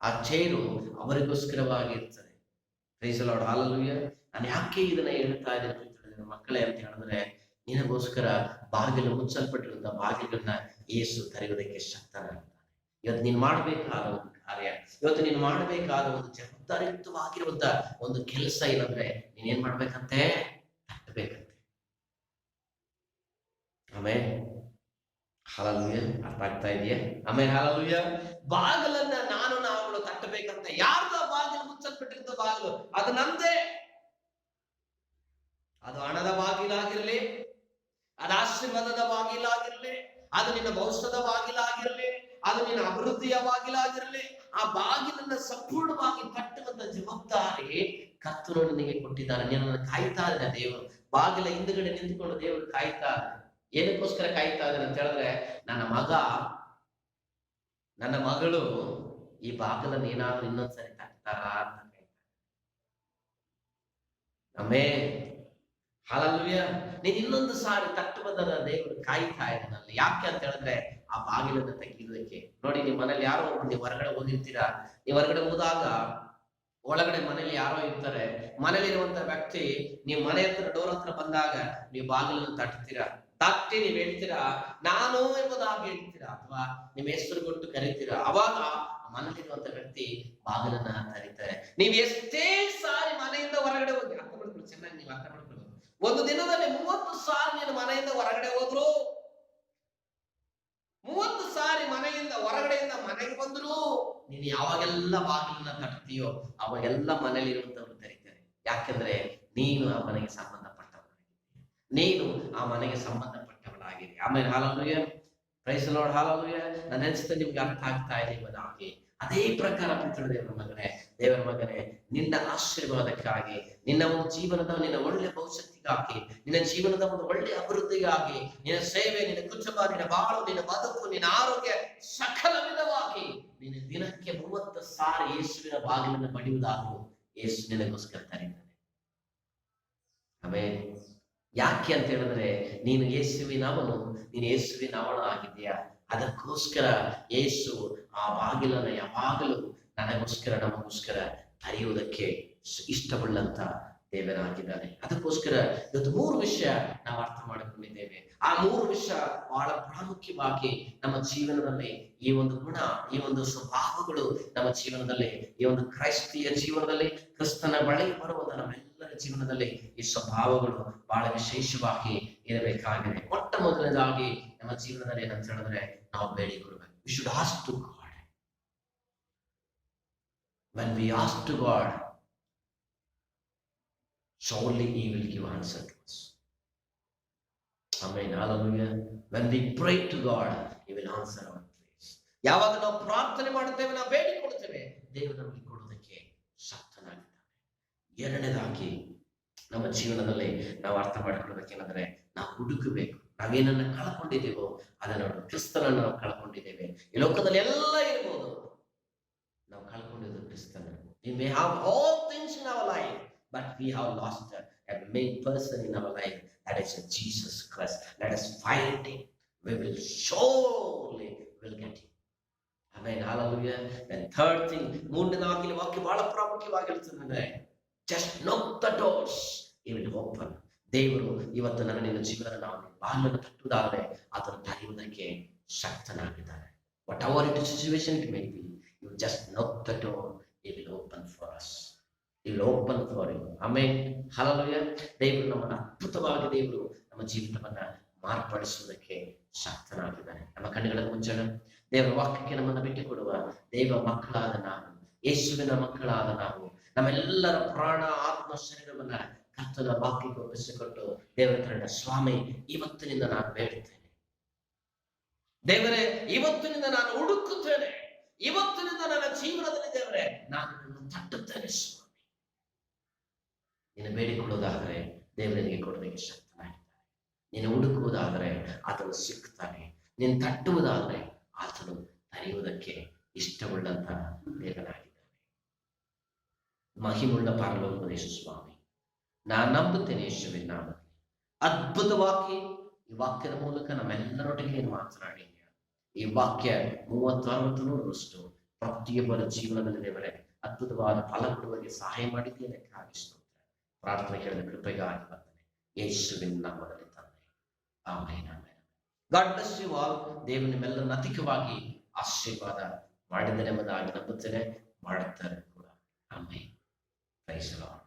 ಆ ಚೇರು ಅವರಿಗೋಸ್ಕರವಾಗಿ ಇರ್ತದೆ. Praise the lord, hallelujah. ನಾನು ಯಾಕೆ ಇದನ್ನ ಹೇಳ್ತಾ ಇದ್ದೇನೆ ಮಕ್ಕಳೇ ಅಂತ ಹೇಳಿದ್ರೆ, ನಿನಗೋಸ್ಕರ ಬಾಗಿಲು ಮುಚ್ಚಲ್ಪಟ್ಟಿರುವಂತಹ ಬಾಗಿಲನ್ನ ಯೇಸು ತೆರೆಯುವುದಕ್ಕೆ ಶಕ್ತನಾಗಿದ್ದಾನೆ. ಇವತ್ತು ನೀನು ಮಾಡಬೇಕಾದ ಒಂದು ಕಾರ್ಯ, ಇವತ್ತು ನೀನು ಮಾಡಬೇಕಾದ ಒಂದು ಜವಾಬ್ದಾರಿಯುತವಾಗಿರುವಂತ ಒಂದು ಕೆಲಸ ಏನಂದ್ರೆ ನೀನೇನ್ ಮಾಡ್ಬೇಕಂತೆ, ತಟ್ಟಬೇಕಂತೆ. ಆಮೇಲೆ ಹಲ್ಲೆಲೂಯಾ. ಅರ್ಥ ಆಗ್ತಾ ಇದೆಯಾ? ಆಮೇಲೆ ಹಲ್ಲೆಲೂಯಾ. ಬಾಗಿಲನ್ನ ನಾವುಗಳು ತಟ್ಟಬೇಕಂತ. ಯಾರ್ದ ಬಾಗಿಲು ಮುಚ್ಚಲ್ಪಟ್ಟಿದ್ದ ಬಾಗಿಲು ಅದು ನಮ್ದೇ. ಅದು ಹಣದ ಬಾಗಿಲಾಗಿರ್ಲಿ, ಅದು ಆಶೀರ್ವಾದದ ಬಾಗಿಲಾಗಿರ್ಲಿ, ಅದು ನಿನ್ನ ಭವಿಷ್ಯದ ಬಾಗಿಲಾಗಿರ್ಲಿ, ಅದು ನಿನ್ನ ಅಭಿವೃದ್ಧಿಯ ಬಾಗಿಲಾಗಿರ್ಲಿ, ಆ ಬಾಗಿಲನ್ನ ಸಂಪೂರ್ಣವಾಗಿ ತಟ್ಟುವಂತ ಜವಾಬ್ದಾರಿ ಕರ್ತನು ನಿನಗೆ ಕೊಟ್ಟಿದ್ದಾನೆ. ನಿನ್ನನ್ನು ಕಾಯ್ತಾ ಇದ್ದಾನೆ ದೇವರು. ಬಾಗಿಲ ಹಿಂದುಗಡೆ ನಿಂತುಕೊಂಡು ದೇವರು ಕಾಯ್ತಾ ಇದ್ದಾನೆ. ಏನಕ್ಕೋಸ್ಕರ ಕಾಯ್ತಾ ಇದ್ದಾನೆ ಅಂತ ಹೇಳಿದ್ರೆ, ನನ್ನ ಮಗಳು ಈ ಬಾಗಿಲನ್ನು ಏನಾದ್ರೂ ಇನ್ನೊಂದ್ಸರಿ ತಟ್ತಾರ ಅಂತ ಕಾಯ್ತಾ. ಆಮೆನ್. ಹಲ್ಲೆಲೂಯಾ. ನೀನ್ ಇನ್ನೊಂದು ಸಾರಿ ತಟ್ಟುವುದನ್ನ ದೇವರು ಕಾಯ್ತಾ ಇದ್ದಾನಲ್ಲಿ. ಯಾಕೆ ಅಂತ ಹೇಳಿದ್ರೆ, ಆ ಬಾಗಿಲನ್ನು ತೆಗೆಯುವುದಕ್ಕೆ. ನೋಡಿ, ನಿಮ್ ಮನೇಲಿ ಯಾರೋ ಒಬ್ರು ನೀವು ಹೊರಗಡೆ ಹೋಗಿರ್ತೀರಾ. ನೀವು ಹೊರಗಡೆ ಹೋದಾಗ ಒಳಗಡೆ ಮನೇಲಿ ಯಾರೋ ಇರ್ತಾರೆ. ಮನೇಲಿ ಇರುವಂತ ವ್ಯಕ್ತಿ ನೀವು ಮನೆ ಹತ್ರ ಡೋರ್ ಹತ್ರ ಬಂದಾಗ ನೀವು ಬಾಗಿಲನ್ನು ತಟ್ತೀರಾ. ತಟ್ಟಿ ನೀವ್ ಹೇಳ್ತೀರಾ ನಾನು ಎಂಬುದಾಗಿ ಹೇಳ್ತೀರಾ, ಅಥವಾ ನಿಮ್ ಹೆಸರು ಕೊಟ್ಟು ಕರೀತೀರಾ. ಅವಾಗ ಮನೇಲಿರುವಂತ ವ್ಯಕ್ತಿ ಬಾಗಿಲನ್ನ ತರೀತಾರೆ. ನೀವ್ ಎಷ್ಟೇ ಸಾರಿ ಮನೆಯಿಂದ ಹೊರಗಡೆ ಹೋಗಿ, ಅರ್ಥ ಮಾಡ್ಕೊಳ್ಳಿ, ಚೆನ್ನಾಗಿ ನೀವು ಅರ್ಥ ಮಾಡ್ಕೊಳ್ಳಿ. ಒಂದು ದಿನದಲ್ಲಿ 30 ಸಾರಿ ನೀನು ಮನೆಯಿಂದ ಹೊರಗಡೆ ಹೋದ್ರು, 30 ಸಾರಿ ಮನೆಯಿಂದ ಹೊರಗಡೆಯಿಂದ ಮನೆಗೆ ಬಂದ್ರು, ನೀನು ಯಾವಾಗೆಲ್ಲ ಬಾಗಿಲನ್ನ ತಟ್ತೀಯೋ ಅವಾಗೆಲ್ಲ ಮನೇಲಿ ಇರುವಂತವ್ರು ತರೀತಾರೆ. ಯಾಕಂದ್ರೆ ನೀನು ಆ ಮನೆಗೆ ಸಂಬಂಧಪಟ್ಟವನಾಗಿದ್ದೀಯ, ನೀನು ಆ ಮನೆಗೆ ಸಂಬಂಧಪಟ್ಟವನಾಗಿದೆ. ಆಮೇಲೆ hallelujah, praise the lord, hallelujah. ನಾನು ಅನಿಸುತ್ತೆ ನಿಮ್ಗೆ ಅರ್ಥ ಆಗ್ತಾ ಇದೆ ಎಂಬುದಾಗಿ. ಅದೇ ಪ್ರಕಾರ ಪ್ರೀತಿಯ ದೇವರ ಮಗನೇ, ನಿನ್ನ ಆಶೀರ್ವಾದಕ್ಕಾಗಿ, ನಿನ್ನ ಒಂದು ಜೀವನದ ನಿನ್ನ ಒಳ್ಳೆ ಭವಿಷ್ಯಕ್ಕಾಗಿ, ನಿನ್ನ ಜೀವನದ ಒಂದು ಒಳ್ಳೆ ಅಭಿವೃದ್ಧಿಗಾಗಿ, ನಿನ್ನ ಸೇವೆ, ನಿನ್ನ ಕುಟುಂಬ, ನಿನ್ನ ಬಾಳು, ನಿನ್ನ ಬದುಕು, ನಿನ್ನ ಆರೋಗ್ಯ, ಸಕಲ ವಿಧವಾಗಿ ನಿನ್ನ ದಿನಕ್ಕೆ 30 ಸಾರಿ ಯೇಸುವಿನ ಬಾಗಿಲನ್ನು ಬಡಿಯುವುದಾದರೂ ಯೇಸು ನಿನಗೋಸ್ಕರ ತರೀತಾನೆ. ಆಮೇಲೆ ಯಾಕೆ ಅಂತ ಹೇಳಿದ್ರೆ, ನೀನು ಯೇಸುವಿನವನು, ನೀನು ಯೇಸುವಿನವಳು ಆಗಿದೆಯಾ. ಅದಕ್ಕೋಸ್ಕರ ಯೇಸು ಆ ಬಾಗಿಲನ್ನು ಯಾವಾಗಲೂ ನನಗೋಸ್ಕರ, ನಮಗೋಸ್ಕರ ತೆರೆಯುವುದಕ್ಕೆ ಇಷ್ಟಪಳ್ಳಂತ ದೇವರಾಗಿದ್ದಾನೆ. ಅದಕ್ಕೋಸ್ಕರ ಇವತ್ತು 3 ವಿಷಯ ನಾವು ಅರ್ಥ ಮಾಡಿಕೊಂಡಿದ್ದೇವೆ. ಆ 3 ವಿಷಯ ಬಹಳ ಪ್ರಾಮುಖ್ಯವಾಗಿ ನಮ್ಮ ಜೀವನದಲ್ಲಿ, ಈ ಒಂದು ಗುಣ, ಈ ಒಂದು ಸ್ವಭಾವಗಳು ನಮ್ಮ ಜೀವನದಲ್ಲಿ, ಈ ಒಂದು ಕ್ರೈಸ್ತಿಯ ಜೀವನದಲ್ಲಿ, ಕ್ರಿಸ್ತನ ಬಳಿ ಬರುವಂತ ನಮ್ಮೆಲ್ಲರ ಜೀವನದಲ್ಲಿ ಈ ಸ್ವಭಾವಗಳು ಬಹಳ ವಿಶೇಷವಾಗಿ ಇರಬೇಕಾಗಿದೆ. ಮೊಟ್ಟ ಮೊದಲನೇದಾಗಿ ನಮ್ಮ ಜೀವನದಲ್ಲಿ ಏನಂತ ಹೇಳಿದ್ರೆ, ನಾವು ಬೇಡಿಕೊಳ್ಳಬೇಕು. We should ask to God. When we ask to God, surely He will give answer to us. Amen. Hallelujah. When we pray to God, He will answer our prayers. ಯಾವಾಗ ನಾವು ಪ್ರಾರ್ಥನೆ ಮಾಡುತ್ತೇವೆ, ನಾವು ಬೇಡಿಕೊಳ್ಳುತ್ತೇವೆ, ದೇವರು ನಮಗೆ ಕೊಡುವುದಕ್ಕೆ ಶಕ್ತನಾಗಿದ್ದಾನೆ. ಎರಡನೇದಾಗಿ ನಮ್ಮ ಜೀವನದಲ್ಲಿ ನಾವು ಅರ್ಥ ಮಾಡಿಕೊಳ್ಳಬೇಕೇನಂದ್ರೆ, ನಾವು ಹುಡುಕಬೇಕು. ನಾವೇನನ್ನ ಕಳ್ಕೊಂಡಿದ್ದೇವೋ ಅದನ್ನು, ಕ್ರಿಸ್ತನನ್ನು ನಾವು ಕಳ್ಕೊಂಡಿದ್ದೇವೆ. ಈ ಲೋಕದಲ್ಲಿ ಎಲ್ಲ ಇರ್ಬೋದು, ನಾವು ಕಳ್ಕೊಂಡಿದ್ದು ಕ್ರಿಸ್ತನ. We may have all things in our life, but we have lost a main person in our life, that is Jesus Christ. Let us find Him. We will surely will get Him. Amen. Hallelujah. And third thing, ಮೂರನೇದಾಗಿ ವಾಕ್ಯ ಬಹಳ ಪ್ರಾಮುಖ್ಯವಾಗಿರುತ್ತದೆ. Just knock the doors, He will open. ದೇವರು ಇವತ್ತು ನನ್ನ ನಿನ್ನ ಜೀವನ ನಾವು ಬಾಗಿಲನ್ನು ತಟ್ಟುವುದಾದರೆ ಅದನ್ನು ತೆರೆಯುವುದಕ್ಕೆ ಶಕ್ತನಾಗಿದ್ದಾನೆ. Whatever it is situation it may be, you just knock the door, He will open for us. He will open for you. Amen. Hallelujah. ದೇವರು ನಮ್ಮನ್ನು ಅದ್ಭುತವಾಗಿ, ದೇವರು ನಮ್ಮ ಜೀವಿತವನ್ನ ಮಾರ್ಪಡಿಸುವುದಕ್ಕೆ ಶಕ್ತನಾಗಿದ್ದಾನೆ. ನಮ್ಮ ಕಣ್ಣುಗಳನ್ನು ಮುಚ್ಚೋಣ. ದೇವರ ವಾಕ್ಯಕ್ಕೆ ನಮ್ಮನ್ನು ಬಿಟ್ಟು ಕೊಡುವ ದೇವ ಮಕ್ಕಳಾದ ನಾವು, ಯೇಸುವಿನ ಮಕ್ಕಳಾದ ನಾವು, ನಮ್ಮೆಲ್ಲರ ಪ್ರಾಣ, ಆತ್ಮ, ಶರೀರವನ್ನ ಕರ್ತನ ವಾಕ್ಯಕ್ಕೆ ಒಪ್ಪಿಸಿಕೊಟ್ಟು ದೇವರ ಹತ್ರ, ಸ್ವಾಮಿ, ಇವತ್ತಿನಿಂದ ನಾನು ಬೇಡುತ್ತೇನೆ. ದೇವರೇ, ಇವತ್ತಿನಿಂದ ನಾನು ಹುಡುಕುತ್ತೇನೆ. ಇವತ್ತಿನಿಂದ ನನ್ನ ಜೀವನದಲ್ಲಿ ದೇವರೇ ನಾನು ನಿನ್ನನ್ನು ತಟ್ಟುತ್ತೇನೆ. ಸ್ವಾಮಿ, ನೀನು ಬೇಡಿಕೊಳ್ಳುವುದಾದರೆ ದೇವರಿಗೆ ಕೊಡೋದಕ್ಕೆ ಶಕ್ತನಾಗಿದ್ದಾನೆ. ನೀನು ಹುಡುಕುವುದಾದರೆ ಆತನು ಸಿಗ್ತಾನೆ. ನೀನು ತಟ್ಟುವುದಾದರೆ ಆತನು ತೆರೆಯುವುದಕ್ಕೆ ಇಷ್ಟವುಳ್ಳಂತ ದೇವನಾಗಿದ್ದಾನೆ. ಮಹಿಮುಳ್ಳ ಪರಲೋಕದ ಯೇಸು ಸ್ವಾಮಿ, ನಾನು ನಂಬುತ್ತೇನೆ ಯೇಸುವಿನ ನಾಮದಲ್ಲಿ. ಅದ್ಭುತವಾಗಿ ಈ ವಾಕ್ಯದ ಮೂಲಕ ನಮ್ಮೆಲ್ಲರೊಟ್ಟಿಗೆ ನೀನು ಮಾತನಾಡಿ, ಈ ವಾಕ್ಯ 30-60-100 ಪ್ರತಿಯೊಬ್ಬರ ಜೀವನದಲ್ಲಿ ದೇವರೇ ಅದ್ಭುತವಾದ ಫಲ ಕೊಡುವರಿಗೆ ಸಹಾಯ ಮಾಡಿದ್ದೇನೆ. ಪ್ರಾರ್ಥನೆ ಕೇಳಿದ ಕೃಪೆಗಾಗಿ ಬಂದನೆ ಯೇಸುವಿನ ನಾಮದಲ್ಲಿ ತಂದೆ. Amen. Amen. God bless you all. ದೇವರು ನಿಮ್ಮೆಲ್ಲರನ್ನು ಅಧಿಕವಾಗಿ ಆಶೀರ್ವಾದ ಮಾಡಿದ್ದೇನೆ ಎಂಬುದಾಗಿ ನಂಬುತ್ತೇನೆ, ಮಾಡುತ್ತಾರೆ ಕೂಡ. ಆಮೆನ್. Praise the lord.